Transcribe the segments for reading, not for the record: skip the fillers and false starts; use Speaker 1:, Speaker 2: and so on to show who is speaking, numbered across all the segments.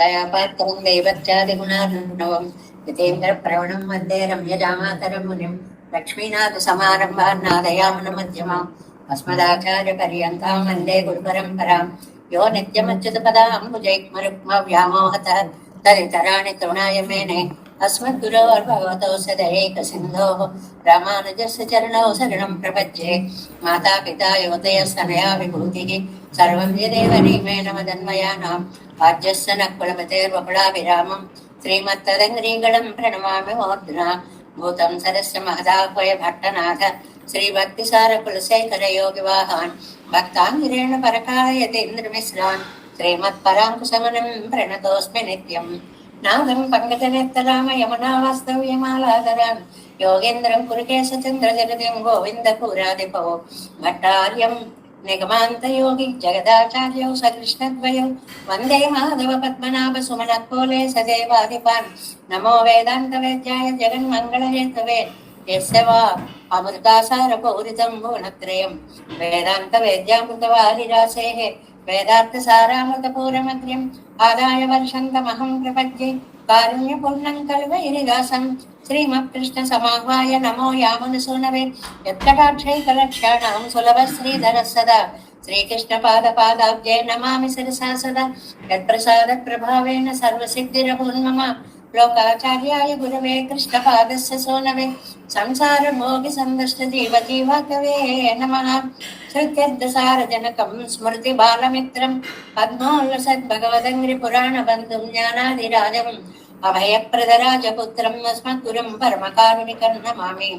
Speaker 1: दयापात्रं देवत्यादिगुणार्णवं यतेन्द्रप्रवणं वन्दे रम्यजामातरं मुनिं लक्ष्मीनाथसमारम्भान् नादयामुनमध्यमाम् अस्मदाचार्यपर्यन्तां वन्दे गुरुपरम्परां यो नित्यमच्युतपदाम्बुजैक्मरुक्मव्यामोहतः तदितराणि तृणाय मेने अस्मद्गुरोर्भगवतो सदैकसिन्धोः रामानुजस्य चरणौ शरणं प्रपद्ये मातापिता युवतयस्तनया विभूतिः सर्वं यदेव नीमेन मदन्मयानां आद्यस्य नः कुलपतेर्वकुलाभिरामं श्रीमत्तदङ्ग्रीगणं प्रणमामि मूर्ध्ना भूतं सरस्य महदाह्वय भट्टनाथ श्रीभक्तिसारकुलशेखरयोगिवाहान् भक्ताङ्गिरेण परकालयतीन्द्रमिश्रान् श्रीमत्पराङ्कुशमनं प्रणतोऽस्मि नित्यं नादं पङ्कजनेत्रराम यमुनावास्तव्यमालादरान् योगेन्द्रं कुरुकेशचन्द्रजगतिं गोविन्दपुरादिपो भट्टार्यं निगमान्तयोगी जगदाचार्यौ सकृष्णद्वयौ वन्दे माधव पद्मनाभ सुमनकोले सदेवाधिपान् नमो वेदान्तवेद्याय जगन्मङ्गलहेतवे यस्य वा अमृतासारपौरितं भुवनत्रयं वेदान्तवेद्यामृतवारिरासेः वेदार्थसारामृतपूरमग्र्यम् आदाय वर्षन्तमहं प्रपद्ये कारुण्यपूर्णं कल्वैरिदासं श्रीमत्कृष्णसमाह्वाय नमो यामुनसूनवे यत्कटाक्षैकलक्ष्याणां सुलभश्रीधरः सदा श्रीकृष्णपादपादाब्जे नमामि शिरसा सदा यत्प्रसादप्रभावेन सर्वसिद्धिरभून्मम लोकाचार्याय गुरवे कृष्णपादस्य सोनवे संसारभोगिसन्दष्टजीवजीवाकवे नमः श्रुत्यर्थसारजनकं स्मृतिबालमित्रं पद्मोल्लसद्भगवदङ्घ्रिपुराणबन्धुं ज्ञानादिराजम् अभयप्रदराजपुत्रम् अस्मद्गुरुं परमकारुणिकं नमामि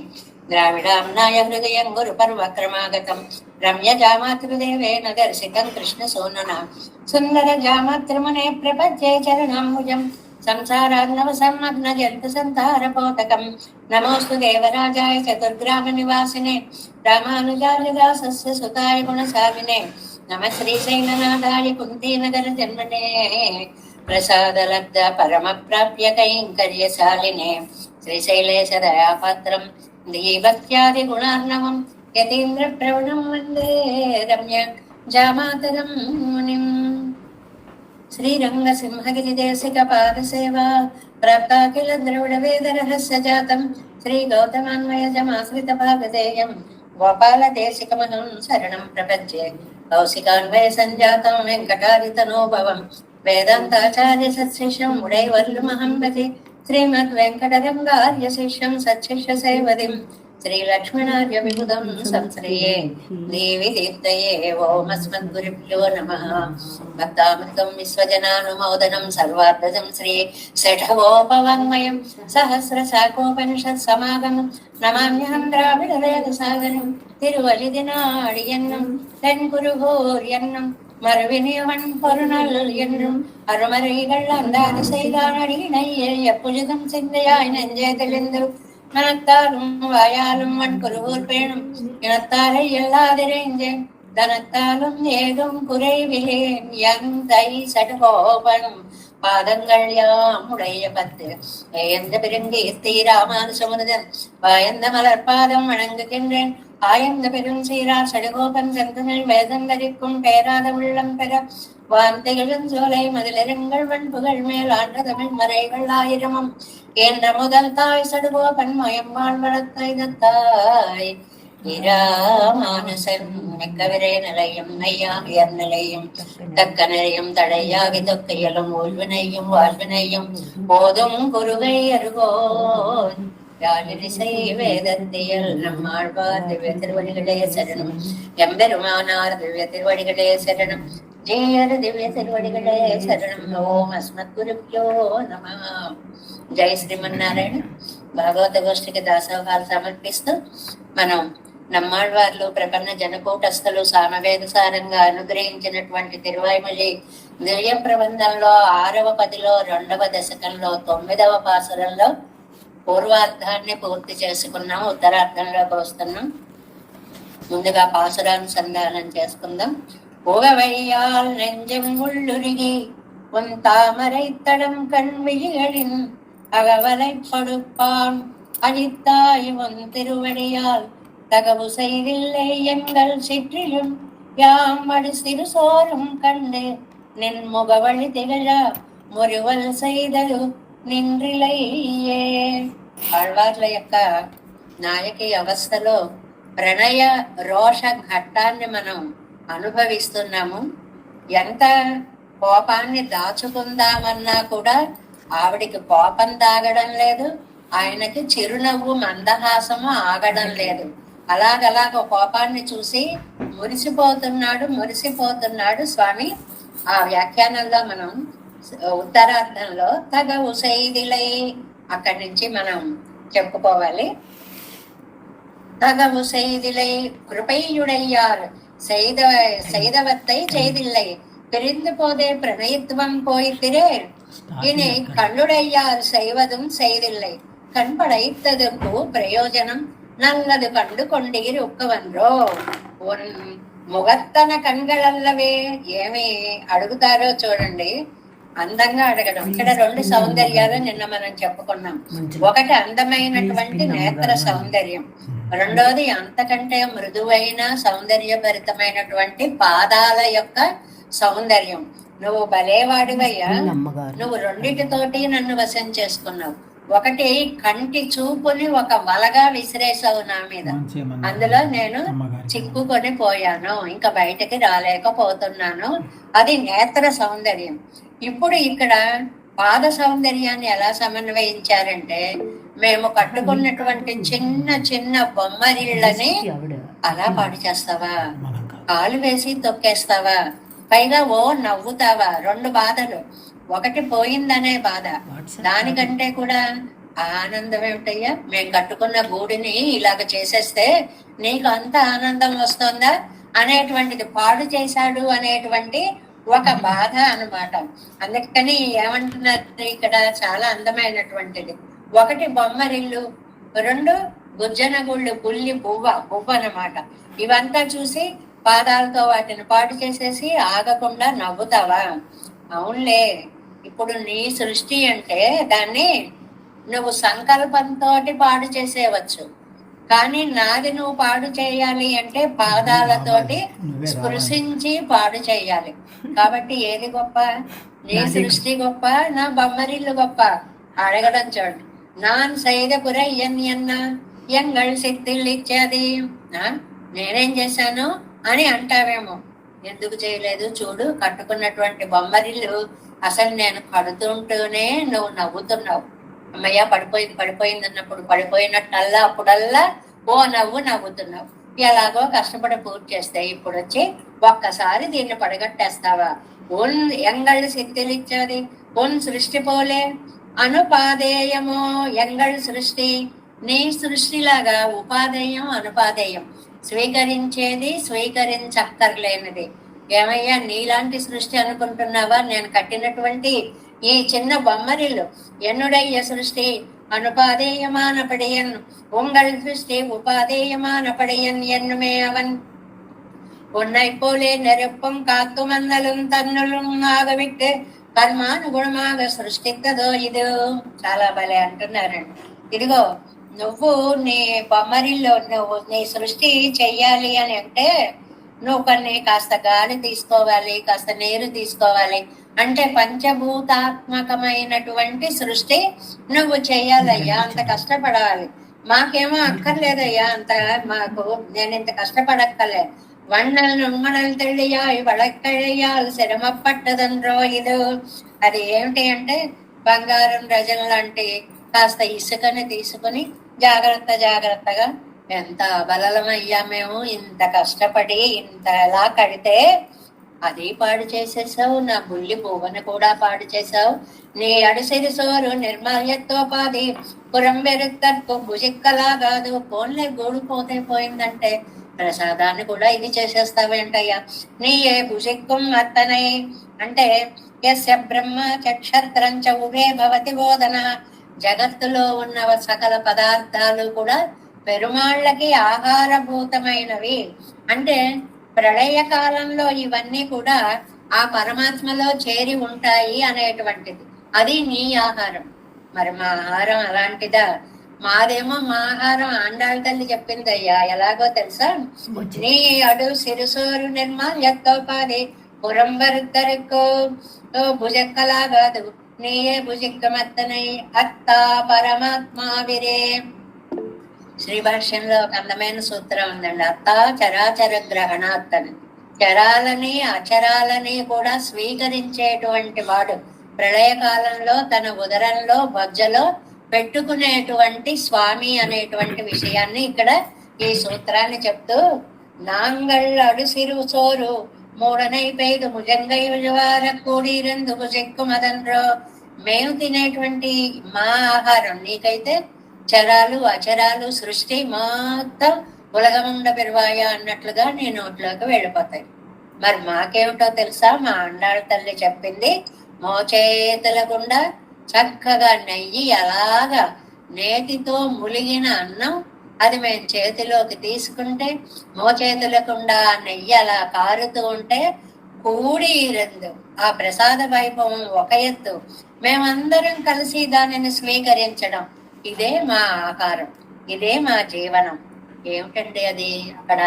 Speaker 1: द्राविडाम्नाय हृदयं गुरुपर्वक्रमागतं रम्यजामातृदेवेन दर्शितं कृष्णसूनुना सुन्दरजामातृमुने प्रपद्ये चरणाम्बुजं संसारार्णवसम्मग्नजन्तसन्तारपोतकं नमोऽस्तु देवराजाय चतुर्ग्रामनिवासिने रामानुजार्यदासस्य सुताय गुणसाविने नमः श्रीशैलनाथाय कुन्तीनगरजन्मने प्रसादलब्ध परमप्राप्य कैङ्कर्यशालिने श्रीशैलेशदयापात्रं दीभक्त्यादिगुणार्णवं यतीन्द्रप्रवणं वन्दे रम्यजामातरं मुनिम् श्रीरङ्गसिंहगिरिदेशिकपादसेवा प्राप्ता किल द्रविडवेदरहस्यजातं श्रीगौतमान्वयजमाश्रितभागधेयं गोपालदेशिकमहं शरणं प्रपद्ये कौशिकान्वयसञ्जातं वेङ्कटारितनोभवं वेदान्ताचार्य सत्शिष्यं उडैवर्लुमहं गति श्रीमद्वेङ्कटरङ्गार्यशिष्यं सत्शिष्य सेवदिं श्रीलक्ष्मणार्य विबुधं संश्रये देवी दीप्तये ओमस्मद्गुरुभ्यो नमः भक्तामृतं विश्वजनानुमोदनं सर्वार्थदं श्री षठवोपवाङ्मयं सहस्रशाकोपनिषत् समागमं नमाम्यहं द्राविडवेदसागरं तिरुवलिदिनाडियन्नं तेन्कुरुगोर्यन्नं மறுவினியவன் பொருநல் என்றும் அருமறைகள் அந்தாது செய்தான் அடியினையே எப்பொழுதும் சிந்தையாய் நெஞ்சே தெளிந்து மனத்தாலும் வாயாலும் வன் குருவூர் பேணும் இனத்தாரை எல்லாதிரைஞ்சேன் தனத்தாலும் ஏதும் குறைவிலேன் எந்தை சடுகோபனும் பாதங்கள் யாம் உடைய பத்து எந்த பெருங்கீர்த்தி ராமானுசமுனிதன் வாயந்த மலர்பாதம் வணங்குகின்றேன் ஆயந்த பெரும் சீரார் சடுகோபன் செந்தமிழ் வேதந்தரிக்கும் பேராத உள்ளம் பெற வார்த்தைகளும் சோலை மதிலருங்கள் வன்புகள் மேல் ஆண்ட தமிழ் மறைகள் ஆயிரமும் என்ற முதல் தாய் சடுகோபன் மயம்பாள் வளர்த்தாய் இராமானுசன் மிக்கவிரே நிலையும் மெய்யாகியர் நிலையும் தக்க நிலையும் தடையாகி தொக்கையலும் ஊழ்வினையும் வாழ்வினையும் போதும் குருகை அருகோ யாழிசை வேதத்தியல் நம்மாழ்வார் திவ்ய திருவடிகளே சரணம் எம்பெருமானார் திவ்ய திருவடிகளே சரணம் ஜெயர் திவ்ய திருவடிகளே சரணம் ஓம் அஸ்மத் குருப்யோ நமः జై శ్రీమన్నారాయణ. భాగవత గోష్ఠికి దాసోహాలు సమర్పిస్తూ మనం నమ్మాళ్వార్లు ప్రపన్న జనకూటస్థులు సామవేదసారంగా అనుగ్రహించినటువంటి తిరువాయిమలి దివ్య ప్రబంధంలో 6వ పదిలో 2వ దశకంలో 9వ పాసురంలో పూర్వార్థాన్ని పూర్తి చేసుకున్నాం. ఉత్తరార్థంలోకి వస్తున్నాం. ముందుగా పాసురానుసంధానం చేసుకుందాం. புகவையால் நெஞ்சம் உள்ளுருகி உன் தாமரை தடம் கண்விழிகளின் அகவலை கொடுப்பான் அழித்தாய் உன் திருவடியால் தகவு செய்தில்லை எங்கள் சிற்றிலும் யாம் அடு சிறு சோறும் கண்டு நின் முகவழி திகழ మురువల్ సైదలు నిండ్రిలయ్యే. ఆళ్వార్ల యొక్క నాయకి అవస్థలో ప్రణయ రోష ఘట్టాన్ని మనం అనుభవిస్తున్నాము. ఎంత కోపాన్ని దాచుకుందామన్నా కూడా ఆవిడికి కోపం దాగడం లేదు, ఆయనకి చిరునవ్వు మందహాసము ఆగడం లేదు. అలాగలాగ కోపాన్ని చూసి మురిసిపోతున్నాడు స్వామి. ఆ వ్యాఖ్యానంలో మనం ఉత్తరార్థంలో తగవు సైదిలై అక్కడి నుంచి మనం చెప్పుకోవాలి. தகவு செய்திலை கிருபையுடையார் செய்தவத்தை செய்தில்லை பிரிந்து போதே பிரணயத்துவம் போய்த்திரே இனி கண்ணுடையார் செய்வதும் செய்தில்லை கண் படைத்ததுக்கு பிரயோஜனம் நல்லது கண்டு கொண்டீர் ఉక్కవన్రో. ముగత్తన కண்களల్లవే. ఏమి అడుగుతారో చూడండి, అందంగా అడగడం. ఇక్కడ రెండు సౌందర్యాలు నిన్న మనం చెప్పుకున్నాం. ఒకటి అందమైనటువంటి నేత్ర సౌందర్యం, రెండోది అంతకంటే మృదువైన సౌందర్యభరితమైనటువంటి పాదాల యొక్క సౌందర్యం. నువ్వు భలేవాడివయ్యా, నువ్వు రెండిటితోటి నన్ను వశం చేసుకున్నావు. ఒకటి కంటి చూపుని ఒక వలగా విసిరేసావు నా మీద, అందులో నేను చిక్కుకొని పోయాను, ఇంకా బయటకి రాలేకపోతున్నాను. అది నేత్ర సౌందర్యం. ఇప్పుడు ఇక్కడ పాద సౌందర్యాన్ని ఎలా సమన్వయించారంటే, మేము కట్టుకున్నటువంటి చిన్న చిన్న బొమ్మరిళ్ళని అలా పాడు చేస్తావా, కాలు వేసి తొక్కేస్తావా, పైగా ఓ నవ్వుతావా. రెండు బాధలు, ఒకటి పోయిందనే బాధ, దానికంటే కూడా ఆనందం ఏమిటయ్యా, మేము కట్టుకున్న గూడిని ఇలాగ చేసేస్తే నీకు అంత ఆనందం వస్తుందా అనేటువంటిది. పాడు చేశాడు అనేటువంటి ఒక బాధ అన్నమాట. అందుకని ఏమంటున్నారు ఇక్కడ, చాలా అందమైనటువంటిది. ఒకటి బొమ్మరిల్లు, రెండు గుజ్జన గుళ్ళు, పుల్లి బువ్వ అన్నమాట. ఇవంతా చూసి పాదాలతో వాటిని పాడు చేసేసి ఆగకుండా నవ్వుతావా. అవునులే, ఇప్పుడు నీ సృష్టి అంటే దాన్ని నువ్వు సంకల్పంతో పాడు చేసేవచ్చు, కానీ నాది నువ్వు పాడు చేయాలి అంటే పాదాలతోటి స్పృశించి పాడు చేయాలి. కాబట్టి ఏది గొప్ప, నీ సృష్టి గొప్ప, నా బొమ్మరిల్లు గొప్ప? అడగడం చూడండి. నాన్ సైద కుర ఎన్న ఎంగళ్ శక్తులు ఇచ్చేది, నేనేం చేశాను అని అంటావేమో. ఎందుకు చేయలేదు చూడు, కట్టుకున్నటువంటి బొమ్మరిల్లు అసలు నేను కడుతుంటూనే నువ్వు నవ్వుతున్నావు. అమ్మయ్య పడిపోయింది అన్నప్పుడు పడిపోయినట్టల్లా అప్పుడల్లా ఓ నవ్వుతున్నావు. ఎలాగో కష్టపడి పూర్తి చేస్తే ఇప్పుడు వచ్చి ఒక్కసారి దీన్ని పడగట్టేస్తావా. ఉన్ ఎంగళ్ళు శక్తులు ఇచ్చేది, ఉన్ సృష్టి పోలే అనుపాదేయమో. ఎంగళ్ సృష్టి నీ సృష్టిలాగా ఉపాదేయం అనుపాదేయం, స్వీకరించేది స్వీకరించక్కర్లేనిది. ఏమయ్యా నీలాంటి సృష్టి అనుకుంటున్నావా? నేను కట్టినటువంటి ఈ చిన్న బొమ్మరిల్లు ఎన్నుడయ్య సృష్టి అనుపాదేయమానపడియన్, உங்கள் సృష్టి ఉపాదేయమానపడియన్ ఎన్నుమే అవన్. உன்னை போலே நெருப்பும் காத்து மன்னலும் தன்னுலும் ஆகவிட்டு కర్మానుగుణమాగ సృష్టితో ఇది. చాలా భలే అంటున్నారండి. ఇదిగో నువ్వు నీ బొమ్మరిల్లో నువ్వు నీ సృష్టి చెయ్యాలి అని అంటే నువ్వు కొన్ని కాస్త గాలి తీసుకోవాలి, కాస్త నీరు తీసుకోవాలి. అంటే పంచభూతాత్మకమైనటువంటి సృష్టి నువ్వు చెయ్యాలయ్యా, అంత కష్టపడాలి. మాకేమో అక్కర్లేదయ్యా అంత, మాకు నేను ఇంత కష్టపడక్కర్లే. వన్నల్ నుమ్మడలు తెలియాలి వడక్కయ్యాలి శ్రమపట్టదండ్రో ఇది. అది ఏమిటి అంటే బంగారం రజన లాంటి కాస్త ఇసుకని తీసుకుని జాగ్రత్తగా, ఎంత బలమయ్యా మేము, ఇంత కష్టపడి ఇంత ఎలా కడితే అది పాడు చేసేసావు. నా బుల్లి పువ్వను కూడా పాడు చేసావు. నీ అడిసిరి సోరు నిర్మాల్యత్వోపాధి పురం వెరుత్తర్కు భుజిక్కలా కాదు. పోన్లే గూడు పోతే పోయిందంటే ప్రసాదాన్ని కూడా ఇది చేసేస్తావేంటయ్యా. నీ ఏ భుజిక్కం అత్తనై అంటే యస్య బ్రహ్మ చక్షత్రం చ ఉభే భవతి బోధన. జగత్తులో ఉన్న సకల పదార్థాలు కూడా పెరుమాళ్ళకి ఆహారభూతమైనవి. అంటే ప్రళయ కాలంలో ఇవన్నీ కూడా ఆ పరమాత్మలో చేరి ఉంటాయి అనేటువంటిది. అది నీ ఆహారం. మరి మా ఆహారం అలాంటిదా? మాదేమో మా ఆహారం ఆండాళ్ళ తల్లి చెప్పిందయ్యా, ఎలాగో తెలుసా. నీ అడు సిరుసోరు నిర్మాల్యత్వోపాధి పురం వరుద్దరుకో భుజక్కలా కాదు. நீயே భుజిక్కమత్తనై అత్తా పరమాత్మావిరే. శ్రీభాష్యంలో ఒక అందమైన సూత్రం ఉందండి. అత్తా చరాచర గ్రహణాత్ అని. చరాలని అచరాలని కూడా స్వీకరించేటువంటి వాడు, ప్రళయకాలంలో తన ఉదరంలో బొజ్జలో పెట్టుకునేటువంటి స్వామి అనేటువంటి విషయాన్ని ఇక్కడ ఈ సూత్రాన్ని చెప్తూ, నాంగళ్ అడుసిరు సోరు మూడనై పైదు ముజంగై విజవార కూడిరందుకు చెక్కు మదన్రో. మేము తినేటువంటి మా ఆహారం నీకైతే చరాలు అచరాలు సృష్టి మొత్తం ఉలగముండ పెరువాయ అన్నట్లుగా నీ నోట్లోకి వెళ్ళిపోతాయి. మరి మాకేమిటో తెలుసా? మా అండాళ్ళ తల్లి చెప్పింది, మోచేతుల గుండా చక్కగా నెయ్యి అలాగా నేతితో ములిగిన అన్నం, అది మేము చేతిలోకి తీసుకుంటే మోచేతులకుండా నెయ్యి అలా కారుతూ ఉంటే కూడి రెండు ఆ ప్రసాద వైభవం ఒక ఎత్తు, మేమందరం కలిసి దానిని స్వీకరించడం, ఇదే మా ఆహారం, ఇదే మా జీవనం. ఏమిటండి అది? అక్కడ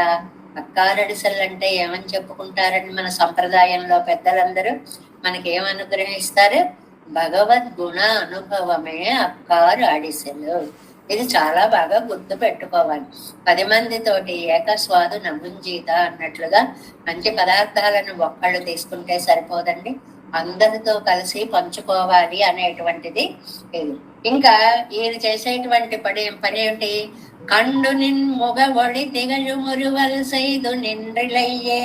Speaker 1: అక్కారడిసెలు అంటే ఏమని చెప్పుకుంటారండి? మన సంప్రదాయంలో పెద్దలందరూ మనకి ఏమనుగ్రహిస్తారు? భగవద్గుణ అనుభవమే అక్కారు అడిసెలు. ఇది చాలా బాగా గుర్తు పెట్టుకోవాలి. 10 మందితోటి ఏకస్వాదు నముంజీత అన్నట్లుగా మంచి పదార్థాలను ఒక్కళ్ళు తీసుకుంటే సరిపోదండి, అందరితో కలిసి పంచుకోవాలి అనేటువంటిది ఇది. ఇంకా ఈయన చేసేటువంటి పని ఏంటి? కండు నిన్ మొగ ఒడి దిగజు మురువలసైదు నిండ్రిలయ్యే.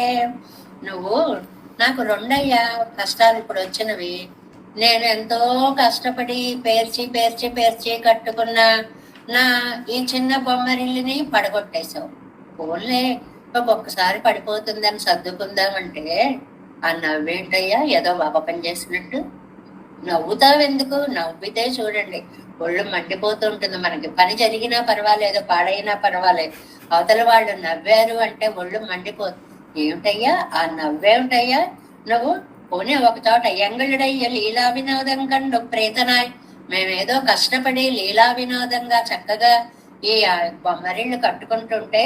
Speaker 1: నువ్వు నాకు 2 కష్టాలు ఇప్పుడు వచ్చినవి. నేను ఎంతో కష్టపడి పేర్చి పేర్చి పేర్చి కట్టుకున్న నా ఈ చిన్న బొమ్మరిల్లిని పడగొట్టేశావు. పోన్లే, ఒక్కొక్కసారి పడిపోతుందని సర్దుకుందామంటే ఆ నవ్వేంటయ్యా ఏదో పని చేసినట్టు నవ్వుతావెందుకు? నవ్వితే చూడండి ఒళ్ళు మండిపోతుంటుంది. మనకి పని జరిగినా పర్వాలేదు, పాడైనా పర్వాలేదు, అవతల వాళ్ళు నవ్వారు అంటే ఒళ్ళు మండిపోతుంది. ఏమిటయ్యా ఆ నవ్వేమిటయ్యా? నువ్వు పోనీ ఒక చోట ఎంగళుడయ్య లీలా వినోదం కండు ప్రేతనాయ్, మేమేదో కష్టపడి లీలా వినోదంగా చక్కగా ఈ బొమ్మరిళ్ళు కట్టుకుంటుంటే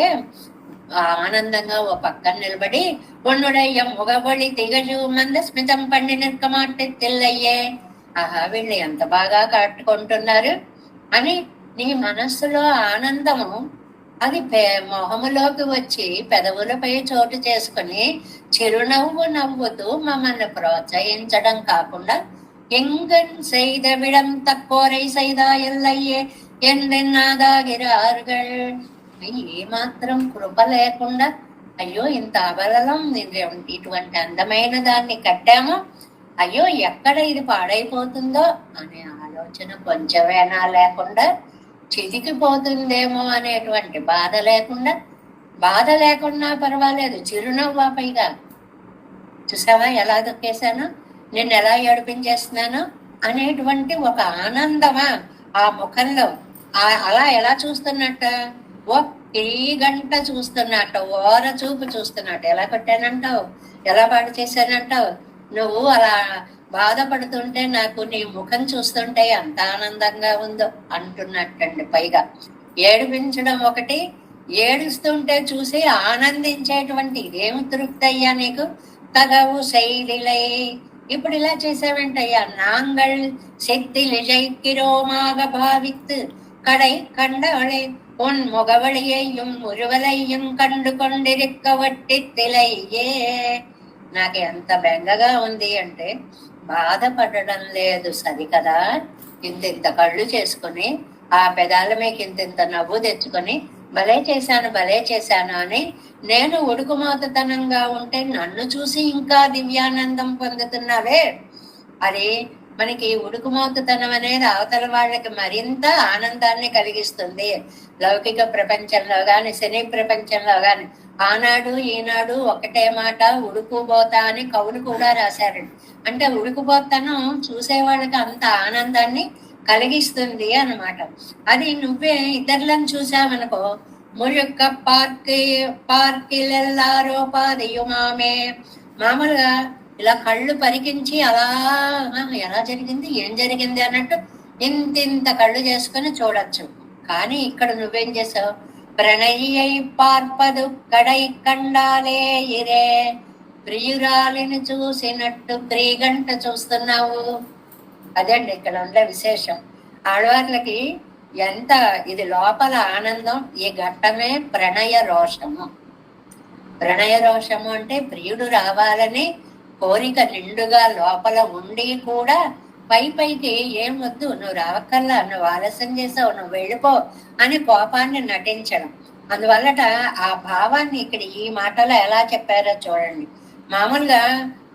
Speaker 1: ఆనందంగా ఓ పక్కన నిలబడి పొన్నుడయ్య ముగబడి తిగజు మంద స్మితం పండి నిర్కమాట్టి తిల్లయ్యే, ఆహా వీళ్ళు ఎంత బాగా కట్టుకుంటున్నారు అని నీ మనస్సులో ఆనందము అది మొహములోకి వచ్చి పెదవులపై చోటు చేసుకుని చిరునవ్వు నవ్వుతూ మమ్మల్ని ప్రోత్సహించడం కాకుండా எங்கன் செய்தவிடம் தக்கோரை செய்தா ఎల్లయ్యే ఎందెన్నాదాగిరారుగల్. ఏమాత్రం కృప లేకుండా అయ్యో ఇంత అబలలం ఇటువంటి అందమైన దాన్ని కట్టాము, అయ్యో ఎక్కడ ఇది పాడైపోతుందో అనే ఆలోచన కొంచెమేనా లేకుండా, చితికిపోతుందేమో అనేటువంటి బాధ లేకుండా పర్వాలేదు, చిరునవ్వా పైగా. చూసావా ఎలా దొక్కేశాను, నేను ఎలా ఏడిపించేస్తున్నాను అనేటువంటి ఒక ఆనందమా ఆ ముఖంలో. అలా ఎలా చూస్తున్నట్ట? ఓ ఈ గంట చూస్తున్నట్ట, ఓర చూపు చూస్తున్నట్టు. ఎలా కొట్టానంటావు, ఎలా పాడు చేశానంటావు? నువ్వు అలా బాధపడుతుంటే నాకు నీ ముఖం చూస్తుంటే ఎంత ఆనందంగా ఉందో అంటున్నట్టండి. పైగా ఏడిపించడం ఒకటి, ఏడుస్తుంటే చూసి ఆనందించేటువంటి ఇదేమి తృప్తి అయ్యా నీకు? తగవు శైలిలై. ఇప్పుడు ఇలా చేసావేంటయ్యా? నాంగళ్ శక్తి லிஜைக்கிரோமாக భావిత్ கடை கண்டவளே உன் முகவழியையும் உருவலையும் కండు కొండిరిక్క వట్టి తిలయ్యే. నాకు ఎంత బెంగగా ఉంది అంటే బాధపడడం లేదు సరి కదా, ఇంత కళ్ళు చేసుకుని ఆ పెదాల మీకు ఇంత నవ్వు తెచ్చుకొని భలే చేశాను అని నేను ఉడుకుమోతతనంగా ఉంటే నన్ను చూసి ఇంకా దివ్యానందం పొందుతున్నావే. అది మనకి ఉడుకుమోతతనం అనేది అవతల వాళ్ళకి మరింత ఆనందాన్ని కలిగిస్తుంది. లౌకిక ప్రపంచంలో గాని శని ప్రపంచంలో గాని ఆనాడు ఈనాడు ఒకటే మాట ఉడుకుబోతా అని కవులు కూడా రాశారండి. అంటే ఉడుకుబోతనం చూసే వాళ్ళకి అంత ఆనందాన్ని కలిగిస్తుంది అన్నమాట. అది నువ్వే ఇతరులను చూసావనుకో, ముழுக்க పార్కిలెల్లారో పాదయుమామే, మామూలుగా ఇలా కళ్ళు పరికించి అలా ఎలా జరిగింది ఏం జరిగింది అన్నట్టు ఇంత కళ్ళు చేసుకుని చూడొచ్చు. కానీ ఇక్కడ నువ్వేం చేసావు? ప్రణయ్యై పార్పదు కడై కండాలే ఇరే, ప్రియురాలిని చూసినట్టు 3 గంట చూస్తున్నావు. అదండి ఇక్కడ ఉండే విశేషం. ఆడవార్లకి ఎంత ఇది లోపల ఆనందం. ఈ ఘట్టమే ప్రణయ రోషము. ప్రణయ రోషము అంటే ప్రియుడు రావాలని కోరిక నిండుగా లోపల ఉండి కూడా పైకి ఏం వద్దు, నువ్వు రావక్కల్లా, నువ్వు ఆలస్యం చేసావు, నువ్వు వెళ్ళిపో అని కోపాన్ని నటించడం. అందువల్లట ఆ భావాన్ని ఇక్కడ ఈ మాటలో ఎలా చెప్పారో చూడండి. మామూలుగా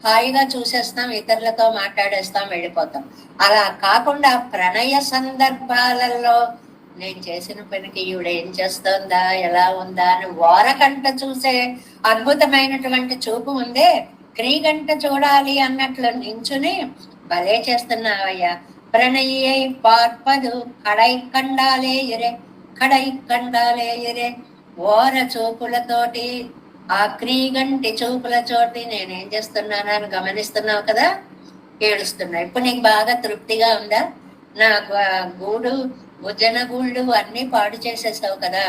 Speaker 1: హాయిగా చూసేస్తాం, ఇతరులతో మాట్లాడేస్తాం, వెళ్ళిపోతాం. అలా కాకుండా ప్రణయ సందర్భాలలో నేను చేసిన పనికి ఈవిడ ఏం చేస్తోందా, ఎలా ఉందా అని ఓరకంట చూసే అద్భుతమైనటువంటి చూపు ఉందే, క్రీగంట చూడాలి అన్నట్లు నించుని భలే చేస్తున్నావయ్యా. ప్రణయ్యై పార్పదు కడై కండాలే ఇరే, కడై కండాలే ఇరే. ఓర చూపులతోటి, ఆ క్రీగంటి చూపుల చోటి నేనేం చేస్తున్నాను అని గమనిస్తున్నావు కదా, ఏడుస్తున్నా. ఇప్పుడు నీకు బాగా తృప్తిగా ఉందా? నా గూడు భుజన గూళ్ళు అన్ని పాడు చేసేసావు కదా,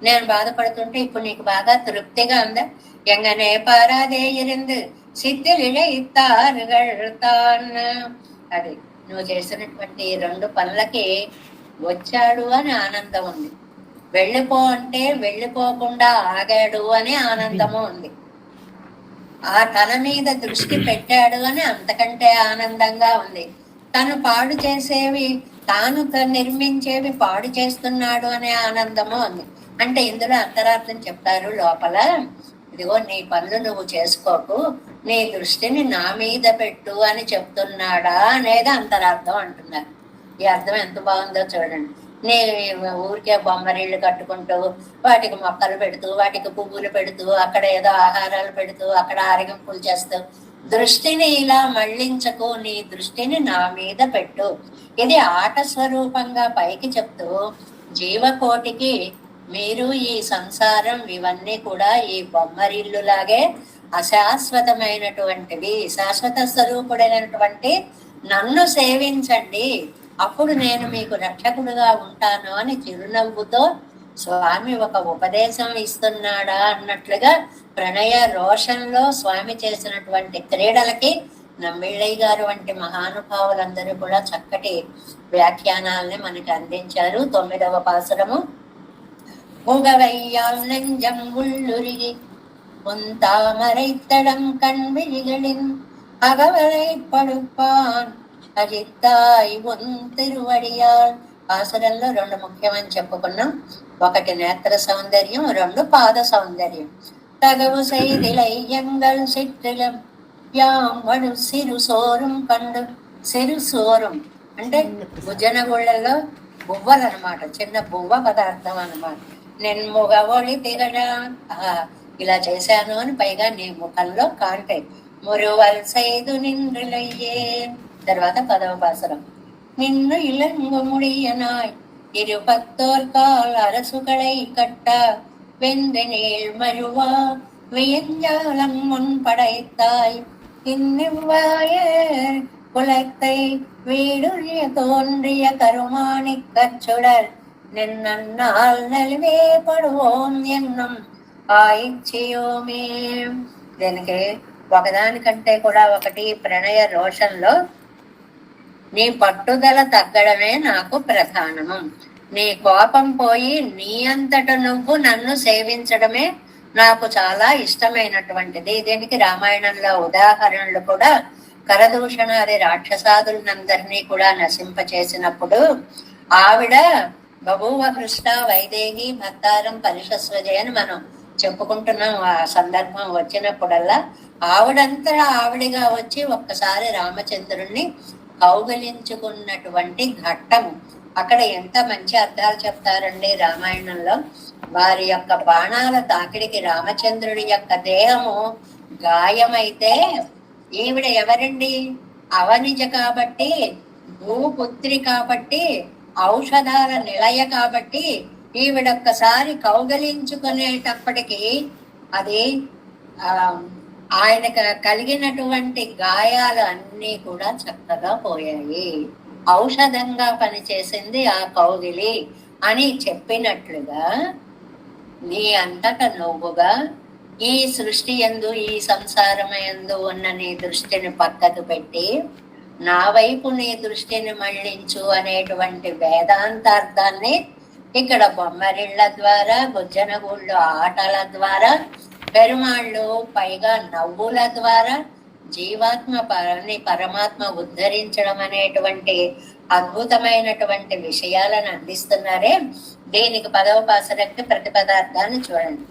Speaker 1: నేను బాధపడుతుంటే ఇప్పుడు నీకు బాగా తృప్తిగా ఉందా? ఎంగనే పారాదే ఇరిందు సిద్ధిలితాన్. అది నువ్వు చేసినటువంటి 2 పనులకి వచ్చాడు అని ఆనందం ఉంది. వెళ్ళిపో అంటే వెళ్ళిపోకుండా ఆగాడు అని ఆనందము ఉంది. ఆ తన మీద దృష్టి పెట్టాడు అని అంతకంటే ఆనందంగా ఉంది. తను పాడు చేసేవి, తాను నిర్మించేవి పాడు చేస్తున్నాడు అనే ఆనందము ఉంది. అంటే ఇందులో అంతరార్థం చెప్తారు లోపల, ఇదిగో నీ పనులు నువ్వు చేసుకోకు, నీ దృష్టిని నా మీద పెట్టు అని చెప్తున్నాడా అనేది అంతరార్థం అంటున్నారు. ఈ అర్థం ఎంత బాగుందో చూడండి. నీ ఊరికే బొమ్మరిళ్ళు కట్టుకుంటూ, వాటికి మొక్కలు పెడుతూ, వాటికి పువ్వులు పెడుతూ, అక్కడ ఏదో ఆహారాలు పెడుతూ, అక్కడ ఆరగింపులు చేస్తూ, దృష్టిని ఇలా మళ్లించకు, నీ దృష్టిని నా మీద పెట్టు. ఇది ఆట స్వరూపంగా పైకి చెప్తూ జీవకోటికి మీరు ఈ సంసారం ఇవన్నీ కూడా ఈ బొమ్మరిల్లులాగే అశాశ్వతమైనటువంటివి, శాశ్వత స్వరూపుడైనటువంటి నన్ను సేవించండి, అప్పుడు నేను మీకు రక్షకుడుగా ఉంటాను అని చిరునవ్వుతో స్వామి ఒక ఉపదేశం ఇస్తున్నాడా అన్నట్లుగా ప్రణయ రోషంలో స్వామి చేసినటువంటి క్రీడలకి నమ్మిళ్ళయ్య గారు వంటి మహానుభావులందరూ కూడా చక్కటి వ్యాఖ్యానాలని మనకి అందించారు. 9వ పాసురము. புகவையால் நெஞ்சம் உள்ளுருகி தாமரைத்தடம் கண்விழிகளின் அகவலை படுப்பான் అజిత్తాయి తిరువడియాల్. పాసురంలో 2 ముఖ్యమని చెప్పుకున్నాం. ఒకటి నేత్ర సౌందర్యం, 2 పాద సౌందర్యం. తగవు செய்திலையங்கள் சிற்றிலம் యామడు సిరు సోరం కండు. సిరు సోరం అంటే భుజన గుళ్ళల్లో బువ్వలు అనమాట, చిన్న బువ్వ పదార్థం అనమాట. నిన్ముగ ఒళి తిగడా, ఇలా చేశాను అని పైగా నీ ముఖంలో కాంటే. మురువల్ సైదు నిండ్రులయ్యే. తర్వాత 10వ పాసురం. నిన్ను ఇలంగు முடியனாய் இருபத்தோர்கால் அரசுகளை கட்ட வெந்தெனில் மழுவா வியஞ்சாலம் முன் படைத்தாய் இன்னிவ்வாய குலத்தை வீடுழிய தோன்றிய கருமாணி கச்சுடர் నిన్னால் నలివే పడుவோం ఎన్నం ఆయిచ్చియోమే. దీనికి ఒకదానికంటే కూడా ఒకటి ప్రణయ రోషంలో నీ పట్టుదల తగ్గడమే నాకు ప్రధానము, నీ కోపం పోయి నీ అంతట నువ్వు నన్ను సేవించడమే నాకు చాలా ఇష్టమైనటువంటిది. దీనికి రామాయణంలో ఉదాహరణలు కూడా, కరదూషణాది రాక్షసాదులందరినీ కూడా నశింపచేసినప్పుడు ఆవిడ బభూవ హృష్ట వైదేహి భర్తారం పరిషస్వజయ అని మనం చెప్పుకుంటున్నాం. ఆ సందర్భం వచ్చినప్పుడల్లా ఆవిడంతా ఆవిడిగా వచ్చి ఒక్కసారి రామచంద్రుణ్ణి కౌగలించుకున్నటువంటి ఘట్టము. అక్కడ ఎంత మంచి అర్థాలు చెప్తారండి రామాయణంలో. వారి యొక్క బాణాల తాకిడికి రామచంద్రుడి యొక్క దేహము గాయమైతే ఈవిడ ఎవరండి? అవనిజ కాబట్టి, భూపుత్రి కాబట్టి, ఔషధాల నిలయ కాబట్టి ఈవిడొక్కసారి కౌగలించుకునేటప్పటికి అది ఆయనకు కలిగినటువంటి గాయాలు అన్నీ కూడా చక్కగా పోయాయి. ఔషధంగా పనిచేసింది ఆ కౌగిలి అని చెప్పినట్లుగా నీ అంతట నువ్వుగా ఈ సృష్టి యందు, ఈ సంసారం యందు ఉన్న నీ దృష్టిని పక్కకు పెట్టి నా వైపు నీ దృష్టిని మళ్లించు అనేటువంటి వేదాంతార్థాన్ని ఇక్కడ బొమ్మరిళ్ల ద్వారా, గుజ్జనగూళ్ళు ఆటల ద్వారా, పెరుమాళ్ళు పైగా నవ్వుల ద్వారా జీవాత్మ పరమాత్మ ఉద్ధరించడం అనేటువంటి అద్భుతమైనటువంటి విషయాలను అందిస్తున్నారే. దీనికి 10వ పాసరకి ప్రతిపదార్థాన్ని చూడండి.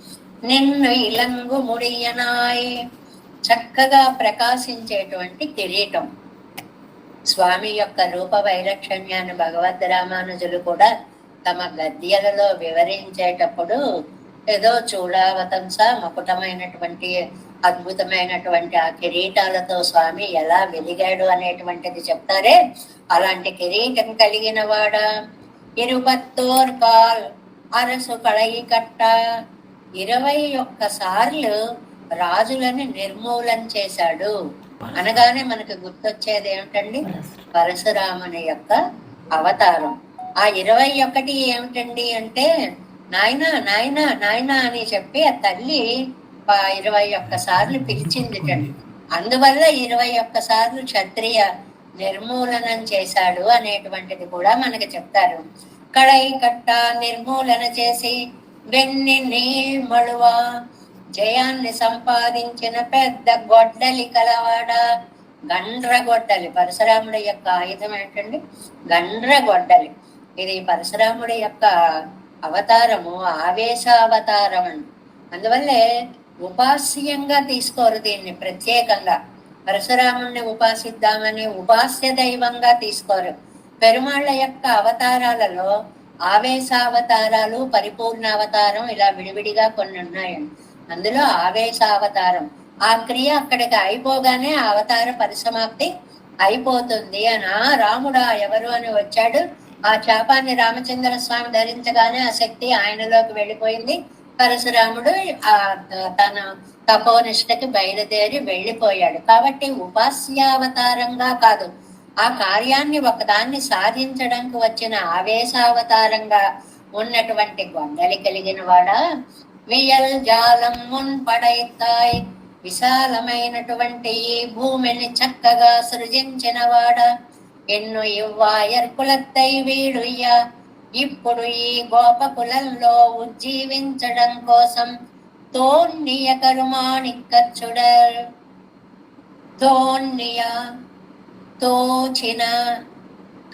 Speaker 1: నిన్ను ఇలంగు ముడియనాయ్, చక్కగా ప్రకాశించేటువంటి కిరీటం. స్వామి యొక్క రూప వైలక్షణ్యాన్ని భగవద్ రామానుజులు కూడా తమ గద్యాలలో వివరించేటప్పుడు ఏదో చూడావతంస మకుటమైనటువంటి అద్భుతమైనటువంటి ఆ కిరీటాలతో స్వామి ఎలా వెలిగాడు అనేటువంటిది చెప్తారే. అలాంటి కిరీటం కలిగిన వాడ 21 కాల్ అరసు కళయి కట్ట, 21 సార్లు రాజులని నిర్మూలన చేశాడు అనగానే మనకు గుర్తొచ్చేది ఏమిటండి? పరశురాముని యొక్క అవతారం. ఆ 21 ఏమిటండి అంటే నాయనా నాయనా నాయనా అని చెప్పి ఆ తల్లి 21 సార్లు పిలిచిందిటండి. అందువల్ల 21 సార్లు క్షత్రియ నిర్మూలనం చేశాడు అనేటువంటిది కూడా మనకి చెప్తారు. కళయి కట్ట నిర్మూలన చేసి వెన్ని నీళ్మడువ, జయాన్ని సంపాదించిన పెద్ద గొడ్డలి కలవాడ. గండ్రగొడ్డలి పరశురాముడి యొక్క ఆయుధం ఏంటండి? గండ్రగొడ్డలి. ఇది పరశురాముడి యొక్క అవతారము ఆవేశ అవతారం అండి. అందువల్లే ఉపాస్యంగా తీసుకోరు దీన్ని. ప్రత్యేకంగా పరశురాముడిని ఉపాసిద్దామని ఉపాస్య దైవంగా తీసుకోరు. పెరుమాళ్ళ యొక్క అవతారాలలో ఆవేశావతారాలు, పరిపూర్ణ అవతారం ఇలా విడివిడిగా కొన్ని ఉన్నాయండి. అందులో ఆవేశావతారం ఆ క్రియ అక్కడికి అయిపోగానే ఆ అవతార పరిసమాప్తి అయిపోతుంది. అని రాముడా ఎవరు అని వచ్చాడు. ఆ శాపాన్ని రామచంద్ర స్వామి ధరించగానే ఆ శక్తి ఆయనలోకి వెళ్ళిపోయింది. పరశురాముడు తన తపోనిష్టకి బయలుదేరి వెళ్ళిపోయాడు. కాబట్టి ఉపాస్యావతారంగా కాదు, ఆ కార్యాన్ని ఒకదాన్ని సాధించడానికి వచ్చిన ఆవేశావతారంగా ఉన్నటువంటి గొండలి కలిగిన వాడా. వియల్ జాలం మున్ పడైతాయ్, విశాలమైనటువంటి ఈ భూమిని చక్కగా సృజించిన వాడ. ఎన్ను ఇవ్వాయర్కులత్తై వీడుయ్యా, ఇప్పుడు ఈ గోపకులంలో ఉజ్జీవించడం కోసం తోన్నియ కరుమాణిక్కచ్చుడర్. తోన్నియ తోచిన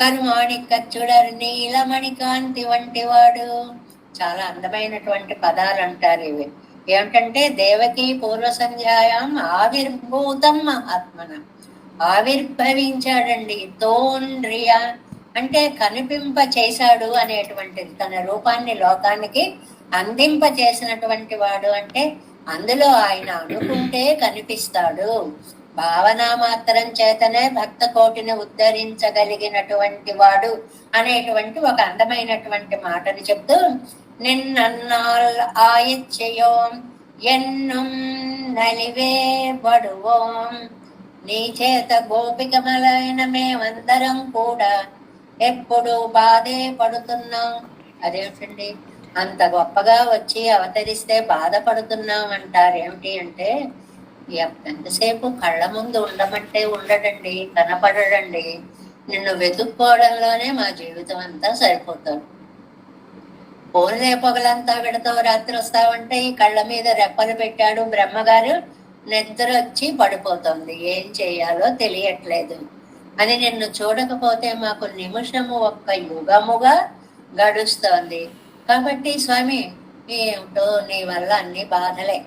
Speaker 1: కరుమాణిక్కచ్చుడర్, నీలమణి కాంతి వంటి వాడు. చాలా అందమైనటువంటి పదాలు అంటారు ఇవి. ఏమిటంటే దేవకి పూర్వ సంధ్యాయాం ఆవిర్భూతం మహాత్మన, ఆవిర్భవించాడండి. తోన్రియ అంటే కనిపింప చేశాడు అనేటువంటిది. తన రూపాన్ని లోకానికి అందింప చేసినటువంటి వాడు అంటే అందులో ఆయన అనుకుంటే కనిపిస్తాడు. భావన మాత్రం చేతనే భక్త కోటిని ఉద్ధరించగలిగినటువంటి వాడు అనేటువంటి ఒక అందమైనటువంటి మాటని చెప్తూ, నిన్నన్నాల్ ఆయిచ్చయోం ఎన్నుం నలివే బడువోం, నీ చేత గోపికమలైన మేమందరం కూడా ఎప్పుడు బాధే పడుతున్నాం. అదేమిటండి అంత గొప్పగా వచ్చి అవతరిస్తే బాధపడుతున్నాం అంటారు. ఏమిటి అంటే ఎంతసేపు కళ్ళ ముందు ఉండమంటే ఉండడండి, కనపడడండి. నిన్ను వెతుక్కోవడంలోనే మా జీవితం అంతా సరిపోతాం. పోలే పొగలంతా పెడతావు, రాత్రి వస్తావంటే ఈ కళ్ళ మీద రెప్పలు పెట్టాడు బ్రహ్మగారు, నిద్ర వచ్చి పడిపోతుంది. ఏం చేయాలో తెలియట్లేదు అని నిన్ను చూడకపోతే మాకు నిమిషము ఒక్క యుగముగా గడుస్తోంది. కాబట్టి స్వామి ఏమిటో నీ వల్ల అన్ని బాధలే.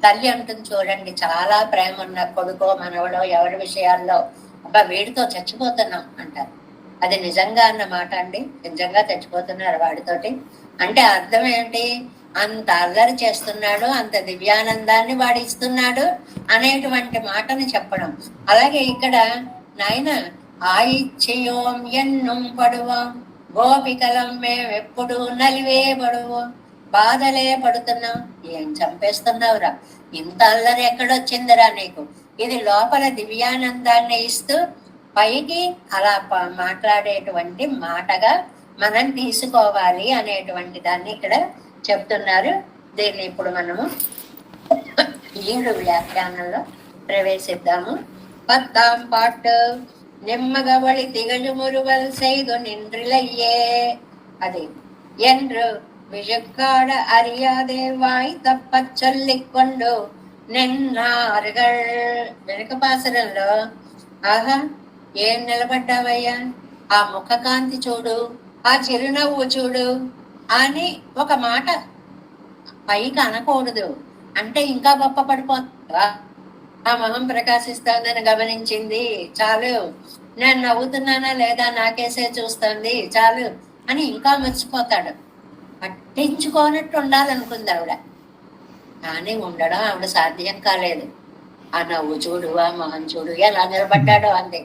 Speaker 1: తల్లి అంటుంది చూడండి, చాలా ప్రేమ ఉన్న కొడుకో మనవడో ఎవరి విషయాల్లో అబ్బా వీడితో చచ్చిపోతున్నాం అంటారు. అది నిజంగా అన్న మాట అండి. నిజంగా చచ్చిపోతున్నారు వాడితోటి అంటే అర్థం ఏంటి? అంత అల్లరి చేస్తున్నాడు, అంత దివ్యానందాన్ని వాడు ఇస్తున్నాడు అనేటువంటి మాటని చెప్పడం. అలాగే ఇక్కడ నాయన ఆయిచ్చయోం ఎన్నుం పడువాం, గోపికలం మేమెప్పుడు నలివే పడువు, బాధలే పడుతున్నాం. ఏం చంపేస్తున్నావురా, ఇంత అల్లరి ఎక్కడొచ్చిందిరా నీకు? ఇది లోపల దివ్యానందాన్ని ఇస్తూ పైకి అలా మాట్లాడేటువంటి మాటగా మనం తీసుకోవాలి అనేటువంటి దాన్ని ఇక్కడ చెప్తున్నారు. దీన్ని ఇప్పుడు మనము 7 వ్యాఖ్యానంలో ప్రవేశిద్దాము. பத்தாம் பாட்டு நிம்மக வழி திகழுமுறுவல் செய்து நின்றிலையே அது என்று విజుక్కాడ అరియాదే వాయి తప్ప చొల్లికొండు నిన్నారుగల్. వెనుక పాసరంలో ఆహా ఏం నిలబడ్డావయ్యా, ఆ ముఖ కాంతి చూడు, ఆ చిరునవ్వు చూడు అని ఒక మాట పైకి అనకూడదు, అంటే ఇంకా గొప్ప పడిపోతా. ఆ మొహం ప్రకాశిస్తోందని గమనించింది చాలు, నేను నవ్వుతున్నానా లేదా నాకేసే చూస్తుంది చాలు అని ఇంకా మర్చిపోతాడు. పట్టించుకోనట్టు ఉండాలనుకుంది ఆవిడ, కానీ ఉండడం ఆవిడ సాధ్యం కాలేదు. ఆ నవ్వు చూడు, ఆ మొహం చూడు ఎలా నిలబడ్డాడో అంది.